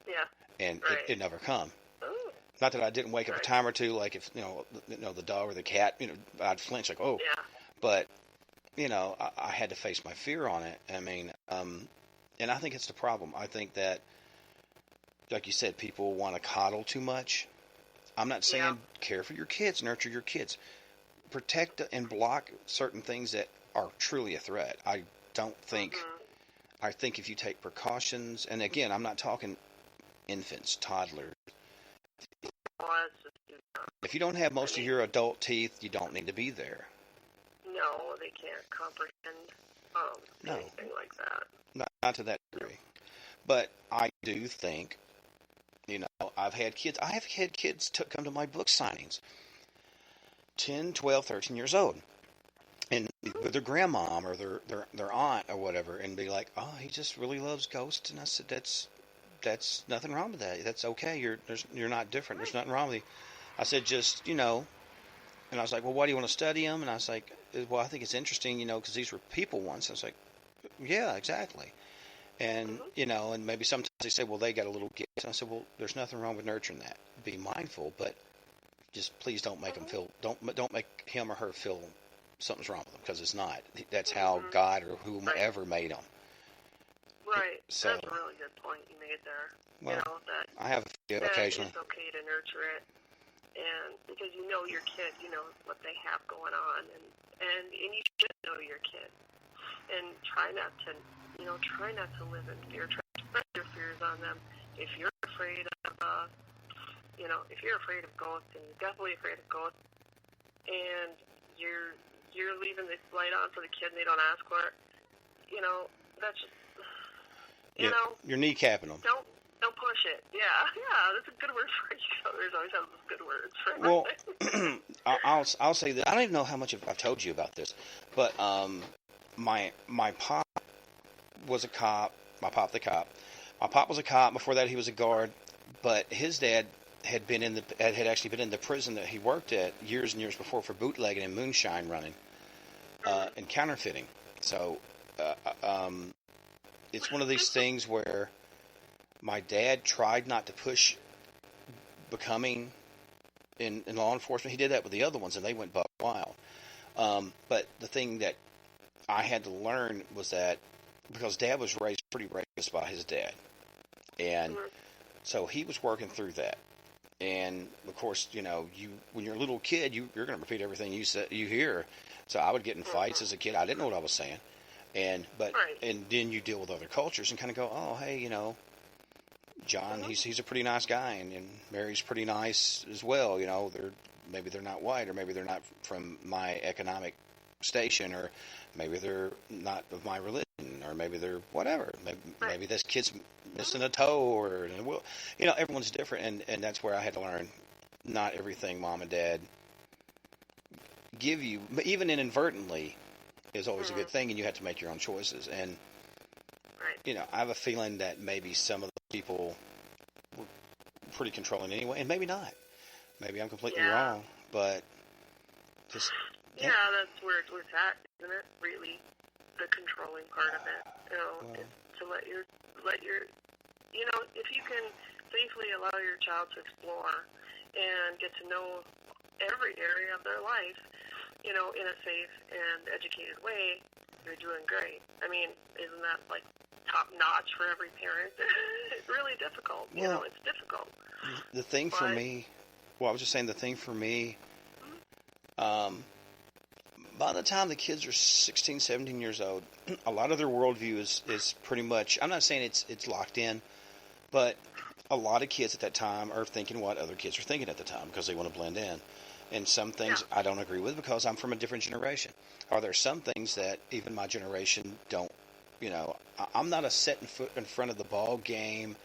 S3: Yeah.
S2: And it never come. Not that I didn't wake up a time or two, like if, the dog or the cat, I'd flinch, like, oh.
S3: Yeah.
S2: But, I had to face my fear on it. I mean, and I think it's the problem. I think that, like you said, people want to coddle too much. I'm not saying care for your kids, nurture your kids. Protect and block certain things that are truly a threat. I don't think, I think if you take precautions, and again, I'm not talking infants, toddlers. If you don't have most of your adult teeth, you don't need to be there.
S3: No, they can't comprehend anything like that.
S2: Not to that degree. But I do think, I have had kids come to my book signings, 10, 12, 13 years old, and with their grandmom or their aunt or whatever, and be like, oh, he just really loves ghosts. And I said, that's nothing wrong with that. That's okay. You're not different. There's nothing wrong with you. I said, just, and I was like, well, why do you want to study them? And I was like, well, I think it's interesting, because these were people once. I was like, yeah, exactly. And, and maybe sometimes they say, well, they got a little gift. And I said, well, there's nothing wrong with nurturing that. Be mindful, but just please don't make them feel, don't make him or her feel something's wrong with them, because it's not. That's how God or whomever made them.
S3: Right.
S2: So,
S3: that's a really good point you made there.
S2: Well,
S3: that
S2: I have a few occasionally.
S3: It's okay to nurture it, and because your kid, what they have going on, and you should know your kid, and try not to live in fear. Try to spread your fears on them. If you're afraid of, if you're afraid of ghosts, and you're definitely afraid of ghosts, and you're leaving the light on for the kid, and they don't ask for it, that's just,
S2: you're kneecapping them.
S3: Don't push it. Yeah, that's a good word for it. Others always have those good words for everything.
S2: Well, I'll say that I don't even know how much I've told you about this, but my pop was a cop. My pop was a cop. Before that, he was a guard. But his dad had actually been in the prison that he worked at years and years before for bootlegging and moonshine running and counterfeiting. So it's one of these things where my dad tried not to push becoming in law enforcement. He did that with the other ones, and they went buck wild. But the thing that I had to learn was that, because Dad was raised pretty racist by his dad, and so he was working through that. And of course, when you're a little kid, you're going to repeat everything you hear. So I would get in fights as a kid. I didn't know what I was saying, and then you deal with other cultures and kind of go, oh, hey, John, he's a pretty nice guy, and Mary's pretty nice as well. Maybe they're not white, or maybe they're not from my economic station, or maybe they're not of my religion, or maybe they're whatever. Maybe this kid's missing a toe, or everyone's different, and that's where I had to learn. Not everything Mom and Dad give you, but even inadvertently, is always a good thing, and you have to make your own choices. And I have a feeling that maybe some of the people were pretty controlling anyway, and maybe not. Maybe I'm completely wrong, but just
S3: that's where it's at, isn't it? Really, the controlling part of it. To let your if you can safely allow your child to explore and get to know every area of their life, in a safe and educated way, you're doing great. I mean, isn't that like top-notch for every parent. It's really difficult. It's difficult.
S2: The thing for me, I was just saying the thing for me, by the time the kids are 16, 17 years old, a lot of their worldview is pretty much, I'm not saying it's locked in, but a lot of kids at that time are thinking what other kids are thinking at the time because they want to blend in. And some things I don't agree with because I'm from a different generation. Are there some things that even my generation don't, I'm not a setting foot in front of the ball game,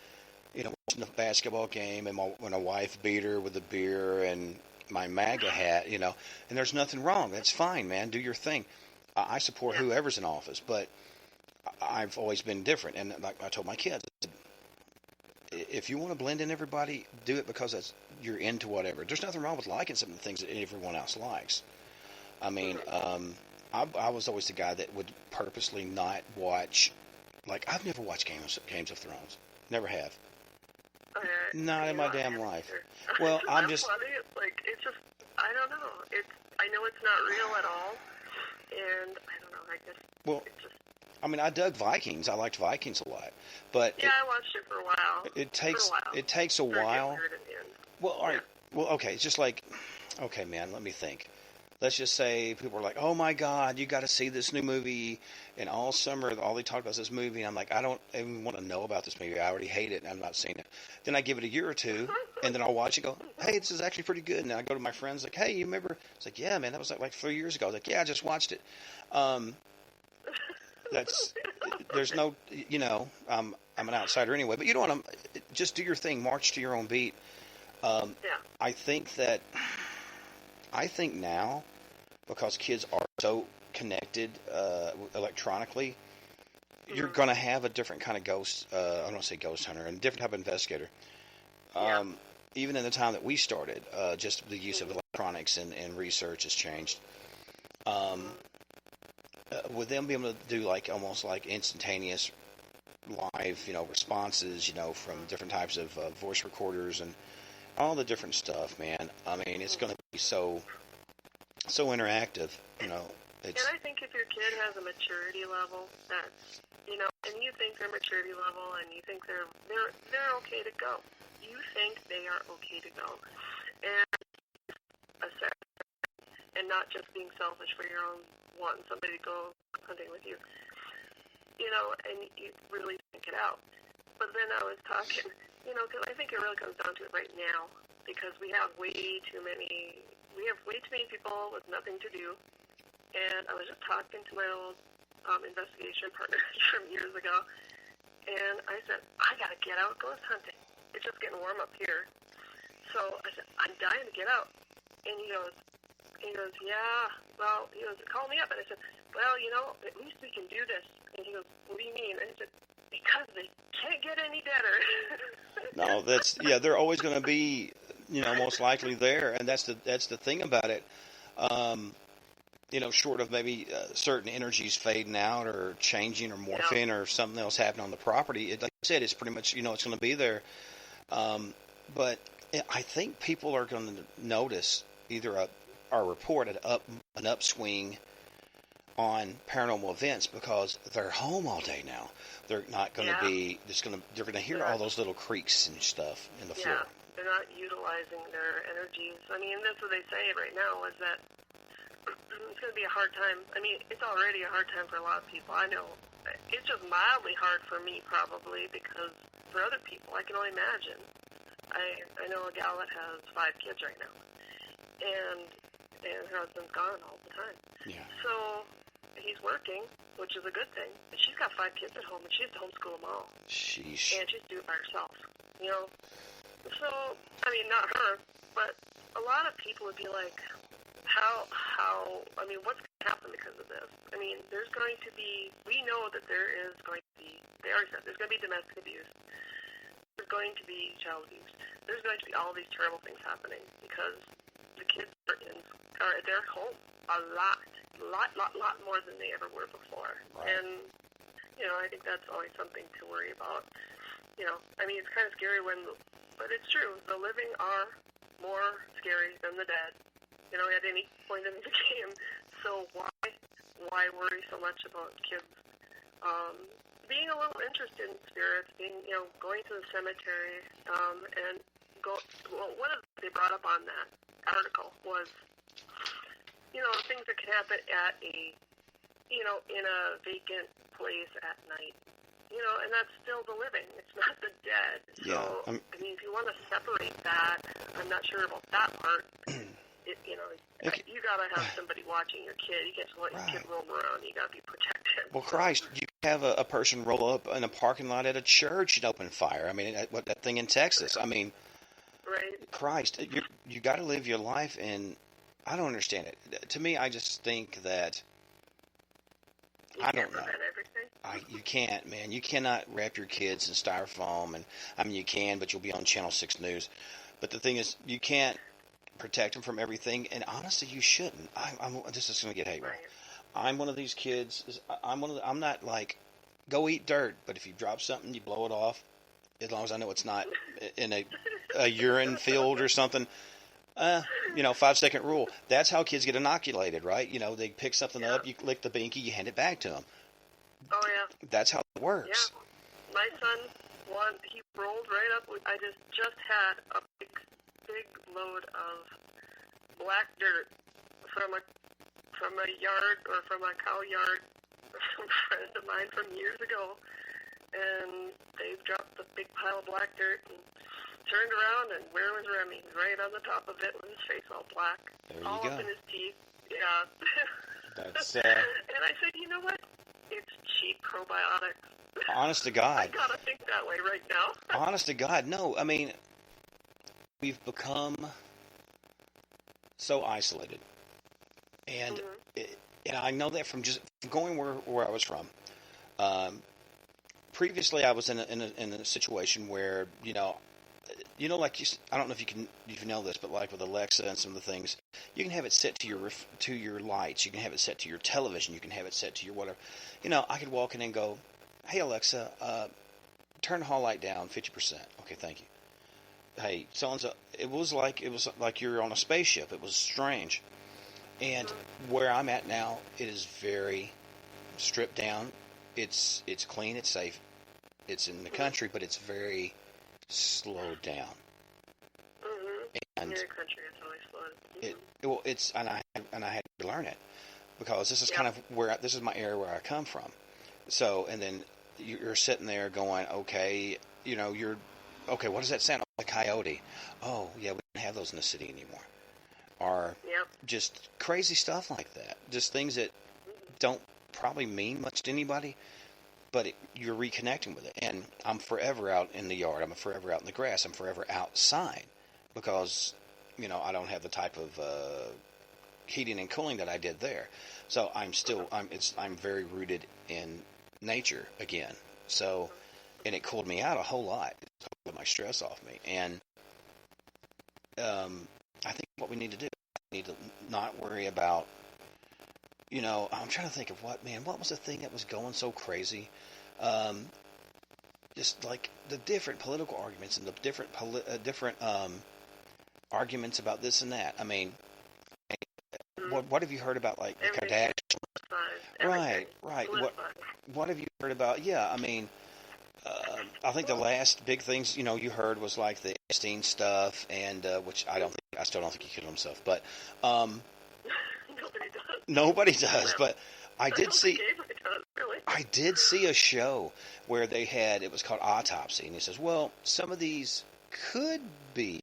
S2: watching the basketball game and when a wife beat her with a beer and my MAGA hat, and there's nothing wrong. That's fine, man. Do your thing. I support whoever's in office, but I've always been different. And like I told my kids, if you want to blend in everybody, do it because you're into whatever. There's nothing wrong with liking some of the things that everyone else likes. I mean, I was always the guy that would purposely not watch. Like, I've never watched Games of Thrones. Never have. Not in my damn life. Well, I'm just.
S3: Funny. It's just, I don't know. I know it's not real at all, and I don't know. I guess. Well, it's just.
S2: I mean, I dug Vikings. I liked Vikings a lot, but
S3: I watched it for a while.
S2: It takes a while. Well, all right. Well, okay. It's just like, okay, man. Let me think. Let's just say people are like, "Oh my God, you got to see this new movie." And all summer, all they talk about is this movie. And I'm like, I don't even want to know about this movie. I already hate it, and I'm not seeing it. Then I give it a year or two, and then I'll watch it. And go, hey, this is actually pretty good. And I go to my friends like, hey, you remember? It's like, yeah, man, that was like 3 years ago. I was like, yeah, I just watched it. There's no, I'm an outsider anyway. But you don't want to just do your thing, march to your own beat. I think now, because kids are so connected electronically, you're going to have a different kind of ghost, I don't want to say ghost hunter, and a different type of investigator. Even in the time that we started, just the use of electronics and research has changed. With them being able to do almost like instantaneous live, responses, from different types of voice recorders and all the different stuff, man. I mean, it's going to be so interactive,
S3: And I think if your kid has a maturity level that's, and you think their maturity level and you think they're okay to go. You think they are okay to go. And not just being selfish for your own, wanting somebody to go hunting with you, and you really think it out. But then I was talking, because I think it really comes down to it right now, because we have way too many people with nothing to do. And I was just talking to my old investigation partner from years ago, and I said, I got to get out ghost hunting. It's just getting warm up here. So I said, I'm dying to get out. And he goes, yeah, well, call me up. And I said, well, at least we can do this. And he goes, what do you mean? And I said, because they can't get any better.
S2: No, they're always going to be, most likely there. And that's the thing about it. Short of maybe certain energies fading out or changing or morphing or something else happening on the property. Like I said, it's pretty much, it's going to be there. But I think people are going to notice either our report an upswing on paranormal events because they're home all day now. They're not going to be. They're going to hear all those little creaks and stuff in the floor.
S3: They're not utilizing their energies. I mean, that's what they say right now is that it's going to be a hard time. I mean, it's already a hard time for a lot of people. I know. It's just mildly hard for me probably because for other people, I can only imagine. I know a gal that has 5 kids right now, and her husband's gone all the time.
S2: Yeah.
S3: So he's working, which is a good thing. But she's got 5 kids at home, and she has to homeschool them all.
S2: Sheesh.
S3: And she's doing it by herself. So I mean, not her, but a lot of people would be like, how? I mean, what's going to happen because of this? I mean, there's going to be. We know that there is going to be. They already said there's going to be domestic abuse. There's going to be child abuse. There's going to be all these terrible things happening because the kids are at their home a lot more than they ever were before.
S2: Right.
S3: And I think that's always something to worry about. I mean, it's kind of scary but it's true. The living are more scary than the dead. At any point in the game. So why worry so much about kids? being a little interested in spirits, going to the cemetery, and one of the things they brought up on that article was, things that could happen at in a vacant place at night. And that's still the living. It's not the dead. So,
S2: Yeah.
S3: if you want to separate that, I'm not sure about that part. You got to have somebody watching your kid. You can't just let your kid roam around. You got to be protected.
S2: Well, Christ, you have a person roll up in a parking lot at a church and open fire. I mean, that thing in Texas. I mean,
S3: right?
S2: Christ, you got to live your life, and I don't understand it. To me, I just think that I don't know. You can't, man. You cannot wrap your kids in styrofoam, and I mean you can, but you'll be on Channel 6 News. But the thing is, you can't protect them from everything, and honestly, you shouldn't. This is going to get hate. Right. I'm one of these kids. I'm not like, go eat dirt, but if you drop something, you blow it off. As long as I know it's not in a urine field or something. 5-second rule. That's how kids get inoculated, right? They pick something up, you lick the binky, you hand it back to them.
S3: Oh, yeah.
S2: That's how it works.
S3: Yeah. My son, he rolled right up. I just had a big load of black dirt from a yard, or from a cow yard, from a friend of mine from years ago. And they dropped a big pile of black dirt and turned around, and where was Remy? Right on the top of it with his face all black.
S2: There you
S3: all
S2: go.
S3: Up in his teeth. Yeah.
S2: That's
S3: And I said, you know what? It's cheap probiotics.
S2: Honest to God.
S3: I gotta think that way right now.
S2: Honest to God, no. I mean, we've become so isolated, and and I know that from just going where I was from. Previously, I was in a situation where like I don't know if you know this, but like with Alexa and some of the things, you can have it set to your lights. You can have it set to your television. You can have it set to your whatever. I could walk in and go, "Hey Alexa, turn the hall light down 50%." Okay, thank you. Hey, so it was like you're on a spaceship. It was strange. And where I'm at now, it is very stripped down. It's clean. It's safe. It's in the country, but it's very slowed down. And
S3: your country is really slow.
S2: I had to learn it, because this is kind of this is my area where I come from. So, and then you're sitting there going, okay, okay, what does that sound? Oh, a coyote. Oh, yeah, we don't have those in the city anymore. Or just crazy stuff like that. Just things that don't probably mean much to anybody, but you're reconnecting with it. And I'm forever out in the yard. I'm forever out in the grass. I'm forever outside, because I don't have the type of heating and cooling that I did there. So I'm very rooted in nature again. So, and it cooled me out a whole lot. It took my stress off me. And I think what we need to do, we need to not worry about, I'm trying to think of what was the thing that was going so crazy? Just like the different political arguments and the different arguments about this and that. I mean, what have you heard about, like, the Kardashians? Right. What have you heard about? Yeah, I mean, I think the last big things you heard was like the Epstein stuff, and which I still don't think he killed himself, but nobody does. But I did see a show where it was called Autopsy, and he says, well, some of these could be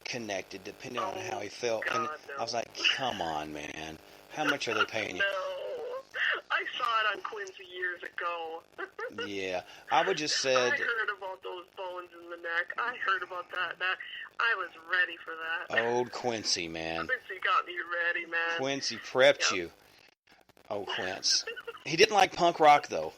S2: connected depending on how he felt. And I was like, come on, man. How much are they paying you?
S3: No. I saw it on Quincy years ago.
S2: Yeah. I would just said...
S3: I heard about those bones in the neck. I heard about that. I was ready for that.
S2: Old Quincy, man.
S3: Quincy got me ready, man.
S2: Quincy prepped you. Oh, Quince. He didn't like punk rock, though.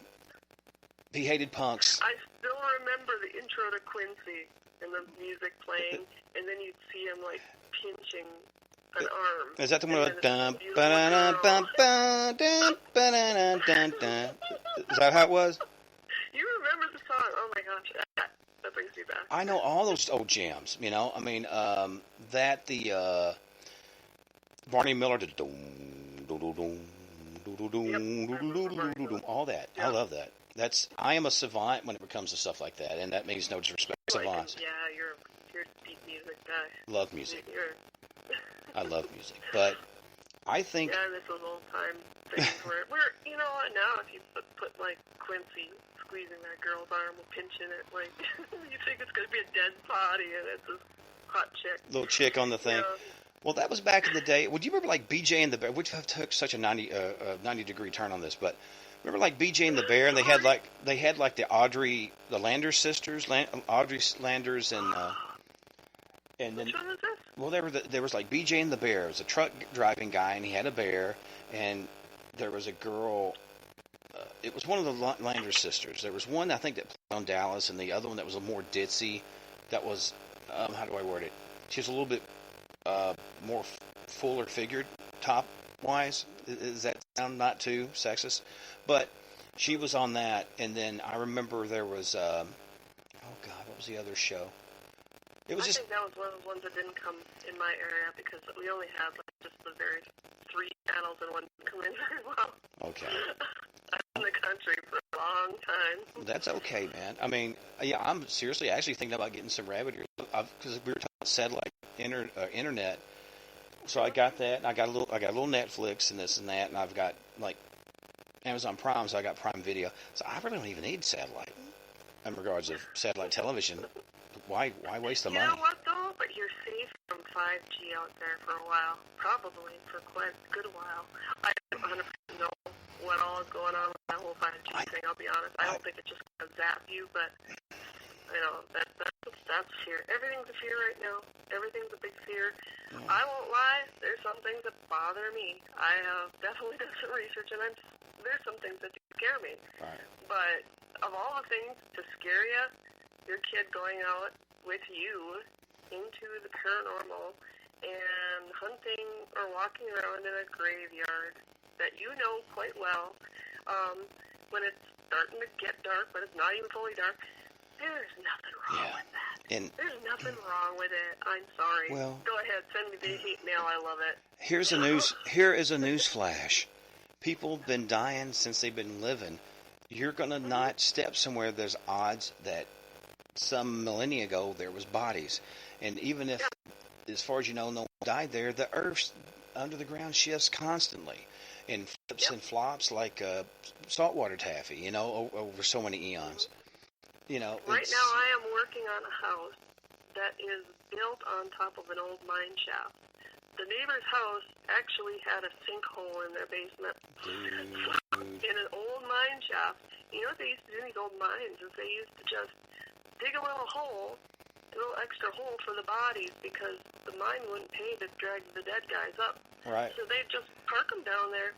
S2: He hated punks.
S3: I still remember the intro to Quincy and the music playing, and then you'd see him, like, pinching an arm.
S2: Is that the one with dun ba dun dun dun dun dun dun? Is that how it was?
S3: You remember the song? Oh my gosh, that brings me back.
S2: I know all those old jams. I mean, the Barney Miller did all that. Yep. I love that. I am a savant when it comes to stuff like that, and that means no disrespect to savants.
S3: Yeah, you're a deep music guy.
S2: Love music.
S3: You're...
S2: I love music, but I think...
S3: Yeah, this was old-time things where, you know what, now if you put like, Quincy squeezing that girl's arm and pinching it, like, you think it's going to be a dead body, and it's this hot chick.
S2: Little chick on the thing.
S3: Yeah.
S2: Well, that was back in the day. Would you remember, like, BJ and the Bear, which took such a 90-degree turn on this, but remember, like, BJ and the Bear, and they had like the Landers sisters, Audrey Landers, and then...
S3: Which one is this?
S2: Well, there was like BJ and the Bear. It was a truck driving guy, and he had a bear, and there was a girl. It was one of the Landers sisters. There was one, I think, that played on Dallas, and the other one that was a more ditzy. That was, how do I word it? She was a little bit more fuller figured top-wise. Does that sound not too sexist? But she was on that, and then I remember there was, oh God, what was the other show? I
S3: think that was one of the ones that didn't come in my area because we only had like just the very 3 channels and one didn't come in very well.
S2: Okay.
S3: I've been in the country for a long time.
S2: That's okay, man. I mean, yeah, I'm seriously actually thinking about getting some rabbit ears because we were talking about satellite internet. So I got that, and I got a little Netflix and this and that, and I've got like Amazon Prime, so I got Prime Video. So I really don't even need satellite in regards of satellite television. Why waste the money?
S3: You know what, though? But you're safe from 5G out there for a while. Probably for quite a good while. I don't 100% know what all is going on with that whole 5G thing, I'll be honest. I don't think it's just going to zap you, but, you know, that's fear. Everything's a fear right now. Everything's a big fear. Yeah. I won't lie. There's some things that bother me. I have definitely done some research, and there's some things that do scare me.
S2: Right.
S3: But of all the things to scare you, your kid going out with you into the paranormal and hunting or walking around in a graveyard that you know quite well, when it's starting to get dark, but it's not even fully dark, there's nothing wrong with that. There's nothing wrong with it. I'm sorry.
S2: Well,
S3: go ahead, send me the hate mail. I love it.
S2: Here is a news flash. People have been dying since they've been living. You're gonna not step somewhere. There's odds that some millennia ago there was bodies, and even if, as far as you know, no one died there, the Earth's under the ground shifts constantly and flips and flops like saltwater taffy, you know, over so many eons. You know,
S3: right now I am working on a house that is built on top of an old mine shaft. The neighbor's house actually had a sinkhole in their basement. In an old mine shaft. You know what they used to do in these old mines is they used to just dig a little hole, a little extra hole for the bodies because the mine wouldn't pay to drag the dead guys up.
S2: Right.
S3: So they'd just park them down there.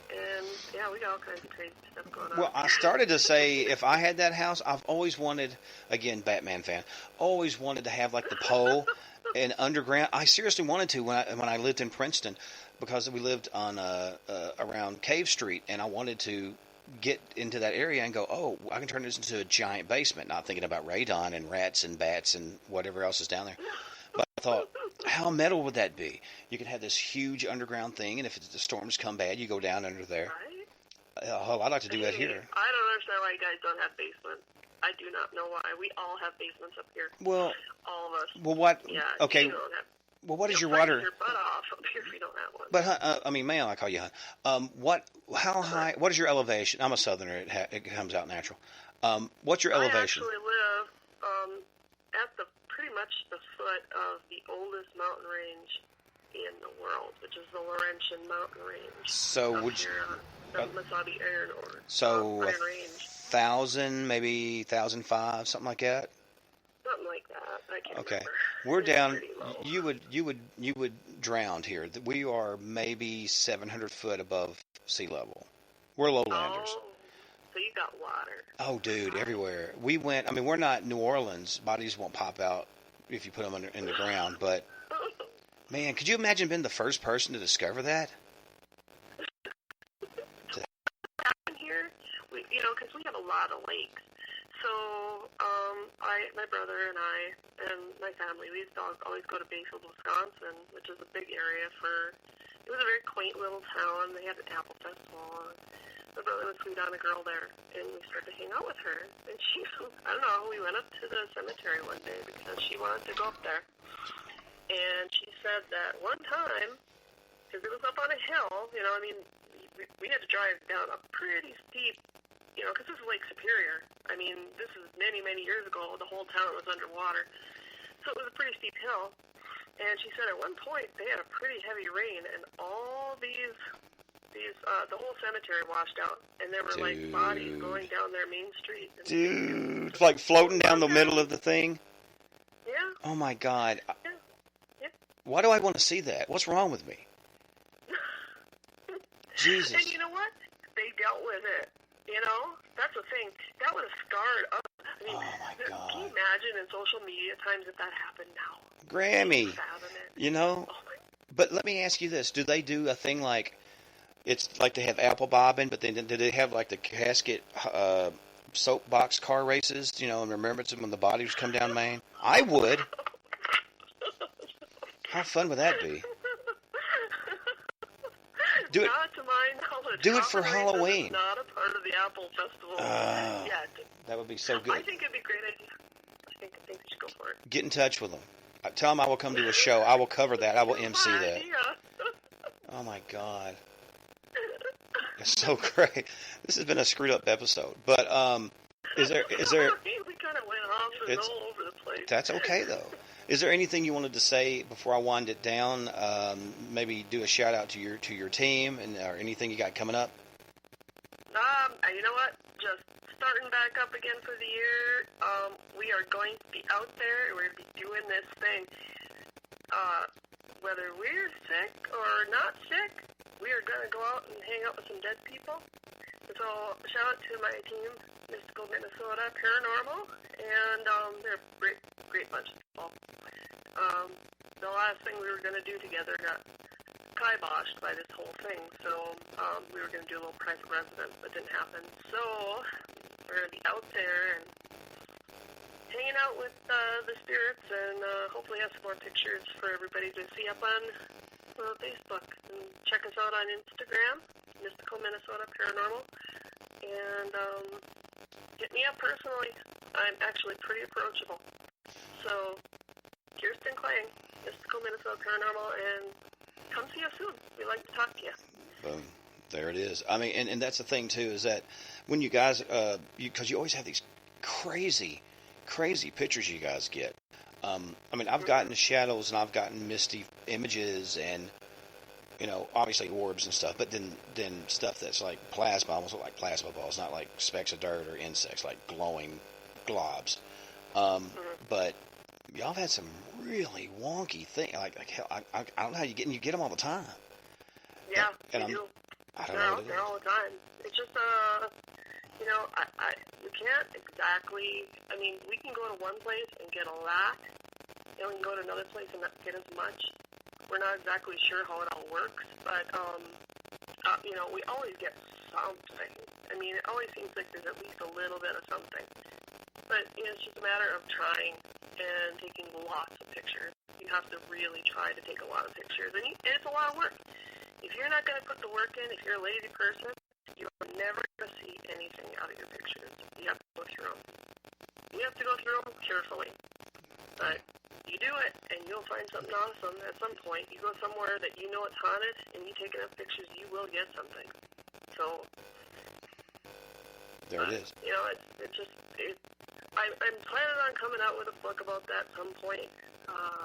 S3: And, yeah, we got all kinds of crazy stuff going on.
S2: Well, I started to say if I had that house, I've always wanted, again, Batman fan, always wanted to have, like, the pole and underground. I seriously wanted to when I lived in Princeton because we lived on around Cave Street, and I wanted to get into that area and go, oh, I can turn this into a giant basement, not thinking about radon and rats and bats and whatever else is down there. But I thought, how metal would that be? You could have this huge underground thing, and if the storms come bad, you go down under there.
S3: Right?
S2: I'd like to do that here.
S3: I don't understand why you guys don't have basements. I do not know why. We all have basements up here.
S2: Well,
S3: all of us.
S2: Well, what?
S3: Yeah,
S2: okay.
S3: You don't have,
S2: well, what is your water?
S3: Your butt off up here if you don't have one.
S2: But I mean, ma'am, I call you hun. How high? What is your elevation? I'm a southerner. It comes out natural. What's your elevation?
S3: I actually live at pretty much the foot of the oldest mountain range in the world, which is the Laurentian Mountain Range.
S2: So would you?
S3: The Mesabi Iron Ore.
S2: So
S3: Iron Range.
S2: 1,000, maybe 1,005, something like that.
S3: Something like that. I can't remember.
S2: We're down. You would drown here. We are maybe 700 foot above sea level. We're lowlanders.
S3: Oh, so you got water.
S2: Oh, dude, everywhere. We went. I mean, we're not New Orleans. Bodies won't pop out if you put them in the ground. But man, could you imagine being the first person to discover that?
S3: Here, because we have a lot of lakes. So, my brother and I and my family, we used to always go to Bayfield, Wisconsin, which is a big area it was a very quaint little town. They had an apple festival. my brother was sweet on a girl there, and we started to hang out with her. And she, I don't know, we went up to the cemetery one day because she wanted to go up there. And she said that one time, because it was up on a hill, you know, I mean, we had to drive down a pretty steep, you know, because this is Lake Superior. I mean, this is many, many years ago. The whole town was underwater. So it was a pretty steep hill. And she said at one point they had a pretty heavy rain, and all the whole cemetery washed out, and there were like bodies going down their main street.
S2: Dude, it's like floating down the middle of the thing.
S3: Yeah.
S2: Oh my God.
S3: Yeah. Yeah.
S2: Why do I want to see that? What's wrong with me? Jesus.
S3: And you know what? They dealt with it. You know, that's the thing. That would have scarred us. I mean,
S2: Oh my God.
S3: can you imagine in social media times if that happened now?
S2: Grammy.
S3: Fathom it.
S2: You know?
S3: Oh my.
S2: But let me ask you this. Do they do a thing like, it's like they have apple bobbing, but then do they have like the casket soapbox car races, you know, in remembrance of when the bodies come down Maine? I would. How fun would that be? Do it.
S3: Not to my knowledge.
S2: Do it for
S3: Apple races
S2: Halloween.
S3: is not a part of the Apple Festival yet.
S2: That would be so good.
S3: I think it'd be a great idea. I think we should go for it.
S2: Get in touch with them. Tell them I will come to a show. I will cover that. I will MC that. Oh my God. It's so great. This has been a screwed up episode. But is there
S3: we kind of went off and all over the place.
S2: That's okay though. Is there anything you wanted to say before I wind it down? Maybe do a shout out to your team and or anything you got coming up?
S3: You know what? Just starting back up again for the year. We are going to be out there. We're going to be doing this thing. Whether we're sick or not sick, we are going to go out and hang out with some dead people. So shout out to my team, Mystical Minnesota Paranormal, and they're a great bunch of people. The last thing we were going to do together got kiboshed by this whole thing, so we were going to do a little private residence, but didn't happen. So we're going to be out there and hanging out with the spirits, and hopefully have some more pictures for everybody to see up on Facebook. And check us out on Instagram, Mystical Minnesota Paranormal, and hit me up personally. I'm actually pretty approachable. So, Kirsten Klang, Mystical Minnesota Paranormal, and come see us soon. We'd like to talk to you.
S2: Boom. There it is. I mean, and that's the thing, too, is that when you guys, because you always have these crazy pictures you guys get. I mean, I've gotten shadows and I've gotten misty images and, you know, obviously orbs and stuff, but then stuff that's like plasma, almost look like plasma balls, not like specks of dirt or insects, like glowing globs. But y'all have had some really wonky things. Like hell, I don't know how you get them all the time.
S3: Yeah,
S2: and
S3: we do.
S2: I don't know what it
S3: They're all the time. It's just, you know, we can't exactly, I mean, we can go to one place and get a lot, and we can go to another place and not get as much. We're not exactly sure how it all works, but, you know, we always get something. I mean, it always seems like there's at least a little bit of something. But, you know, it's just a matter of trying and taking lots of pictures. You have to really try to take a lot of pictures, and it's a lot of work. If you're not going to put the work in, if you're a lazy person, you're never going to see anything out of your pictures. You have to go through them. You have to go through them carefully. But you do it, and you'll find something awesome at some point. You go somewhere that you know it's haunted, and you take enough pictures, you will get something. So,
S2: there it is.
S3: You know, I'm planning on coming out with a book about that at some point.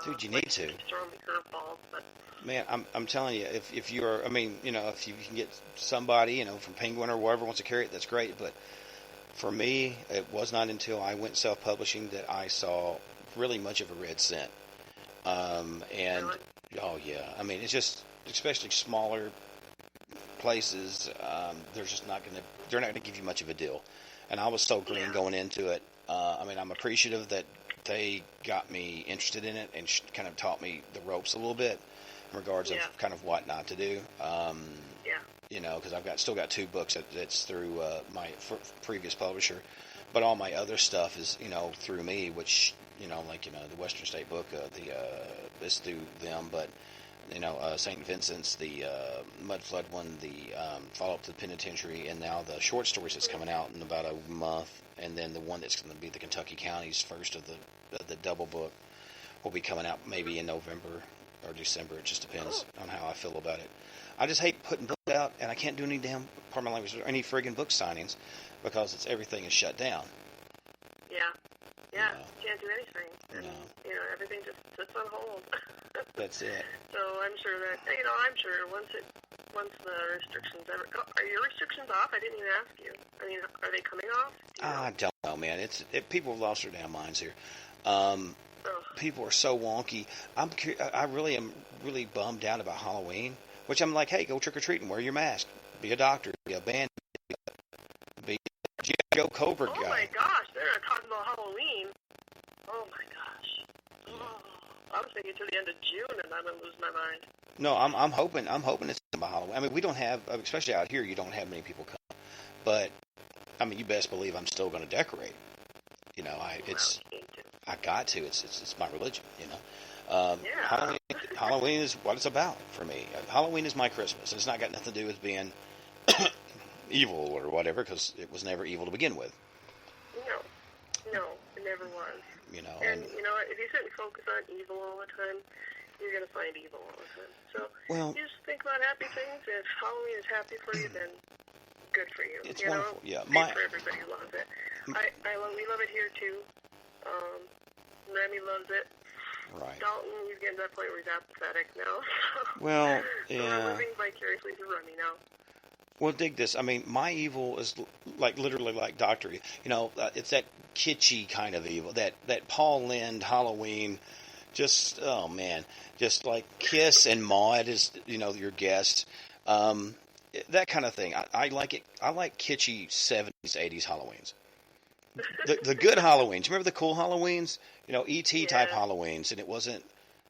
S2: Dude, you need to.
S3: Throwing me curveballs, but.
S2: Man, I'm telling you, if you're, I mean, you know, if you can get somebody, you know, from Penguin or wherever wants to carry it, that's great. But for me, it was not until I went self-publishing that I saw really much of a red scent. And,
S3: really?
S2: Oh, yeah. I mean, it's just, especially smaller places, they're just not going to, they're not going to give you much of a deal. And I was so green going into it. I mean, I'm appreciative that they got me interested in it and kind of taught me the ropes a little bit. In regards of kind of what not to do, you know, because I've still got 2 books that's through my previous publisher, but all my other stuff is, you know, through me, which, you know, like, you know, the Western State book, is through them, but St. Vincent's, the Mud Flood one, the follow-up to the Penitentiary, and now the short stories that's coming out in about a month, and then the one that's going to be the Kentucky County's first of the double book will be coming out maybe in November or December. It just depends on how I feel about it. I just hate putting books out, and I can't do any damn, pardon my language, or any friggin' book signings because everything is shut down.
S3: Yeah. Yeah,
S2: You know.
S3: can't do anything. And,
S2: No.
S3: Everything just sits on hold.
S2: That's it.
S3: So I'm sure that, once the restrictions are your restrictions off? I didn't even ask you. I mean, are they coming off?
S2: I don't know, man. People have lost their damn minds here. People are so wonky. I really am really bummed out about Halloween, which I'm like, hey, go trick-or-treating, wear your mask, be a doctor, be a band, be a G.I. Joe Cobra guy.
S3: Oh my gosh, they're talking about Halloween. Oh my gosh. Oh, I was thinking to the end of June, and I'm gonna lose my mind.
S2: No, I'm hoping it's about Halloween. I mean, we don't have, especially out here, you don't have many people come. But I mean, you best believe I'm still going to decorate. I got to. It's my religion.
S3: Yeah.
S2: Halloween is what it's about for me. Halloween is my Christmas. It's not got nothing to do with being evil or whatever, because it was never evil to begin with.
S3: No, it never was. And if you sit and focus on evil all the time, you're going to find evil all the time. So you just think about happy things. If Halloween is happy for you, then good for you.
S2: It's wonderful. Yeah,
S3: good for everybody who loves it. We love it here too. Remy loves it.
S2: Right.
S3: Dalton, he's getting to that point where he's apathetic now.
S2: Well,
S3: so we're living vicariously through Remy now.
S2: Well, dig this. I mean, my evil is literally like Doctor Evil. It's that kitschy kind of evil, that Paul Lynde Halloween. Just just like Kiss and Maude is your guest. That kind of thing. I like it. I like kitschy 70s, 80s Halloweens. The good Halloweens. Remember the cool Halloweens? E.T. type Halloweens, and it wasn't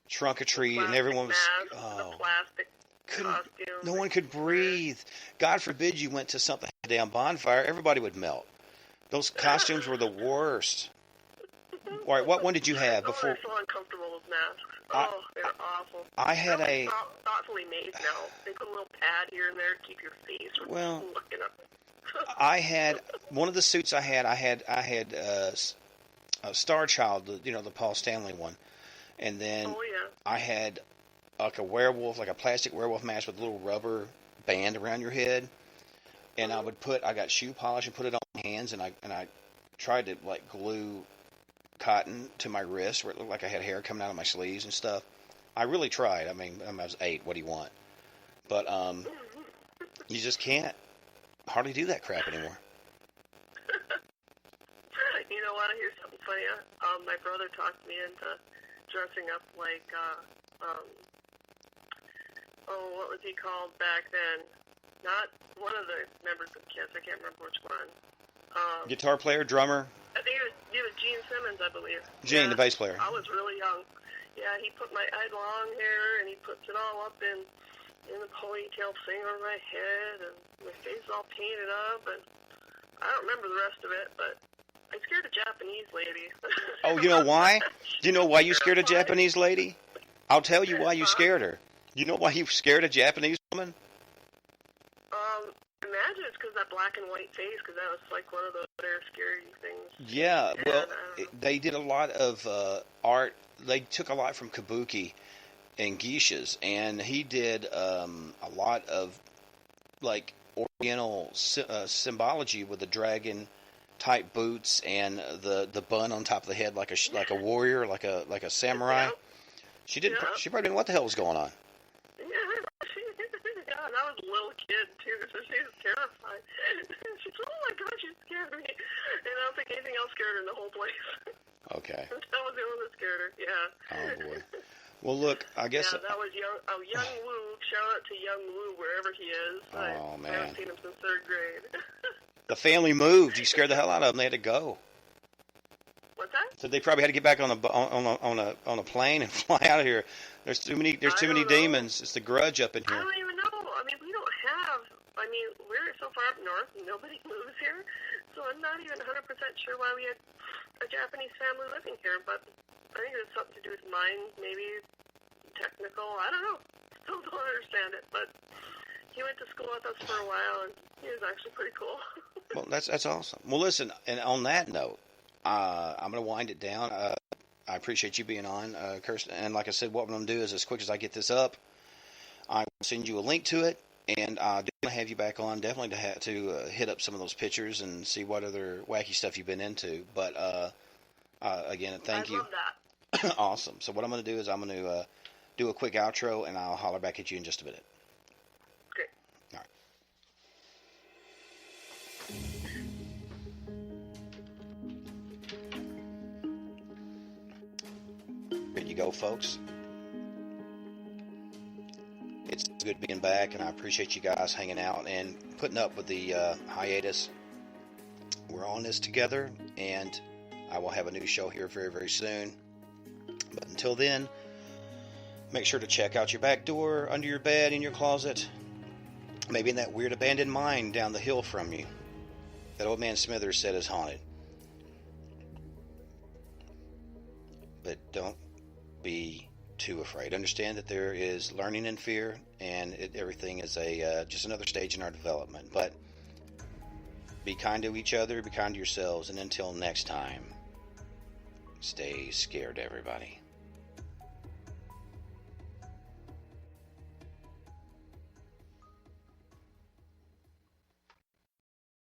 S2: trunk or treat, and everyone was
S3: the plastic costumes.
S2: No one could breathe. God forbid you went to something like a damn bonfire. Everybody would melt. Those costumes were the worst. All right, what one did you have before?
S3: They're so uncomfortable with masks. They're awful.
S2: I had
S3: they're thoughtfully made now. They put a little pad here and there to keep your face from looking up.
S2: I had one of the suits. I had Star Child, the Paul Stanley one, and then I had like a werewolf, like a plastic werewolf mask with a little rubber band around your head, and I got shoe polish and put it on my hands, and I tried to glue cotton to my wrist where it looked like I had hair coming out of my sleeves and stuff. I really tried. I mean, I was 8. What do you want? But you just can't hardly do that crap anymore.
S3: You know what? Here's something funny. My brother talked me into dressing up like, what was he called back then? Not one of the members of Kiss. I can't remember which one.
S2: Guitar player, drummer?
S3: I think it was Gene Simmons, I believe.
S2: Gene, the bass player.
S3: I was really young. Yeah, I had long hair, and he puts it all up in a ponytail thing over my head, and my face is all painted up, and I don't remember the rest of it, but I scared a Japanese lady.
S2: Oh, you know why? Do you know why you scared a Japanese lady? I'll tell you why you scared her. You know why you scared a Japanese woman?
S3: Imagine it's because that black and white face, because that was like one of those very scary things.
S2: Yeah, well, they did a lot of art. They took a lot from kabuki and geishas, and he did a lot of Oriental symbology with the dragon type boots and the bun on top of the head, like a warrior, like a samurai. She didn't. She probably didn't know what the hell was going on.
S3: And I was a little kid, too, so she was terrified. She said, oh, my God, she scared me. And I don't think anything else scared her in the whole place.
S2: Okay.
S3: That was the one that scared her, yeah.
S2: Oh, boy. Well, look, I guess...
S3: Yeah, that was young Woo. Shout out to young Woo, wherever he is.
S2: Oh, man.
S3: I haven't seen him since 3rd grade.
S2: The family moved. You scared the hell out of them. They had to go.
S3: What's that?
S2: So they probably had to get back on a plane and fly out of here. There's too many demons. It's the grudge up in here.
S3: I don't even know. I mean, we're so far up north, nobody moves here, so I'm not even 100% sure why we had a Japanese family living here, but I think it has something to do with mine, maybe technical, I don't know. still don't understand it, but he went to school with us for a while, and he was actually pretty cool.
S2: Well, that's awesome. Well, listen, and on that note, I'm going to wind it down. I appreciate you being on, Kirsten. And like I said, what I'm going to do is, as quick as I get this up, I will send you a link to it, and I do want to have you back on, definitely to hit up some of those pictures and see what other wacky stuff you've been into. But again, thank you.
S3: I love that.
S2: Awesome. So what I'm going to do is I'm going to do a quick outro, and I'll holler back at you in just a minute.
S3: Great.
S2: All right. There you go, folks. It's good being back, and I appreciate you guys hanging out and putting up with the hiatus. We're on this together, and I will have a new show here very, very soon. But until then, make sure to check out your back door, under your bed, in your closet, maybe in that weird abandoned mine down the hill from you that old man Smithers said is haunted. But don't be too afraid. Understand that there is learning and fear, and everything is just another stage in our development. But be kind to each other, be kind to yourselves, and until next time, stay scared, everybody.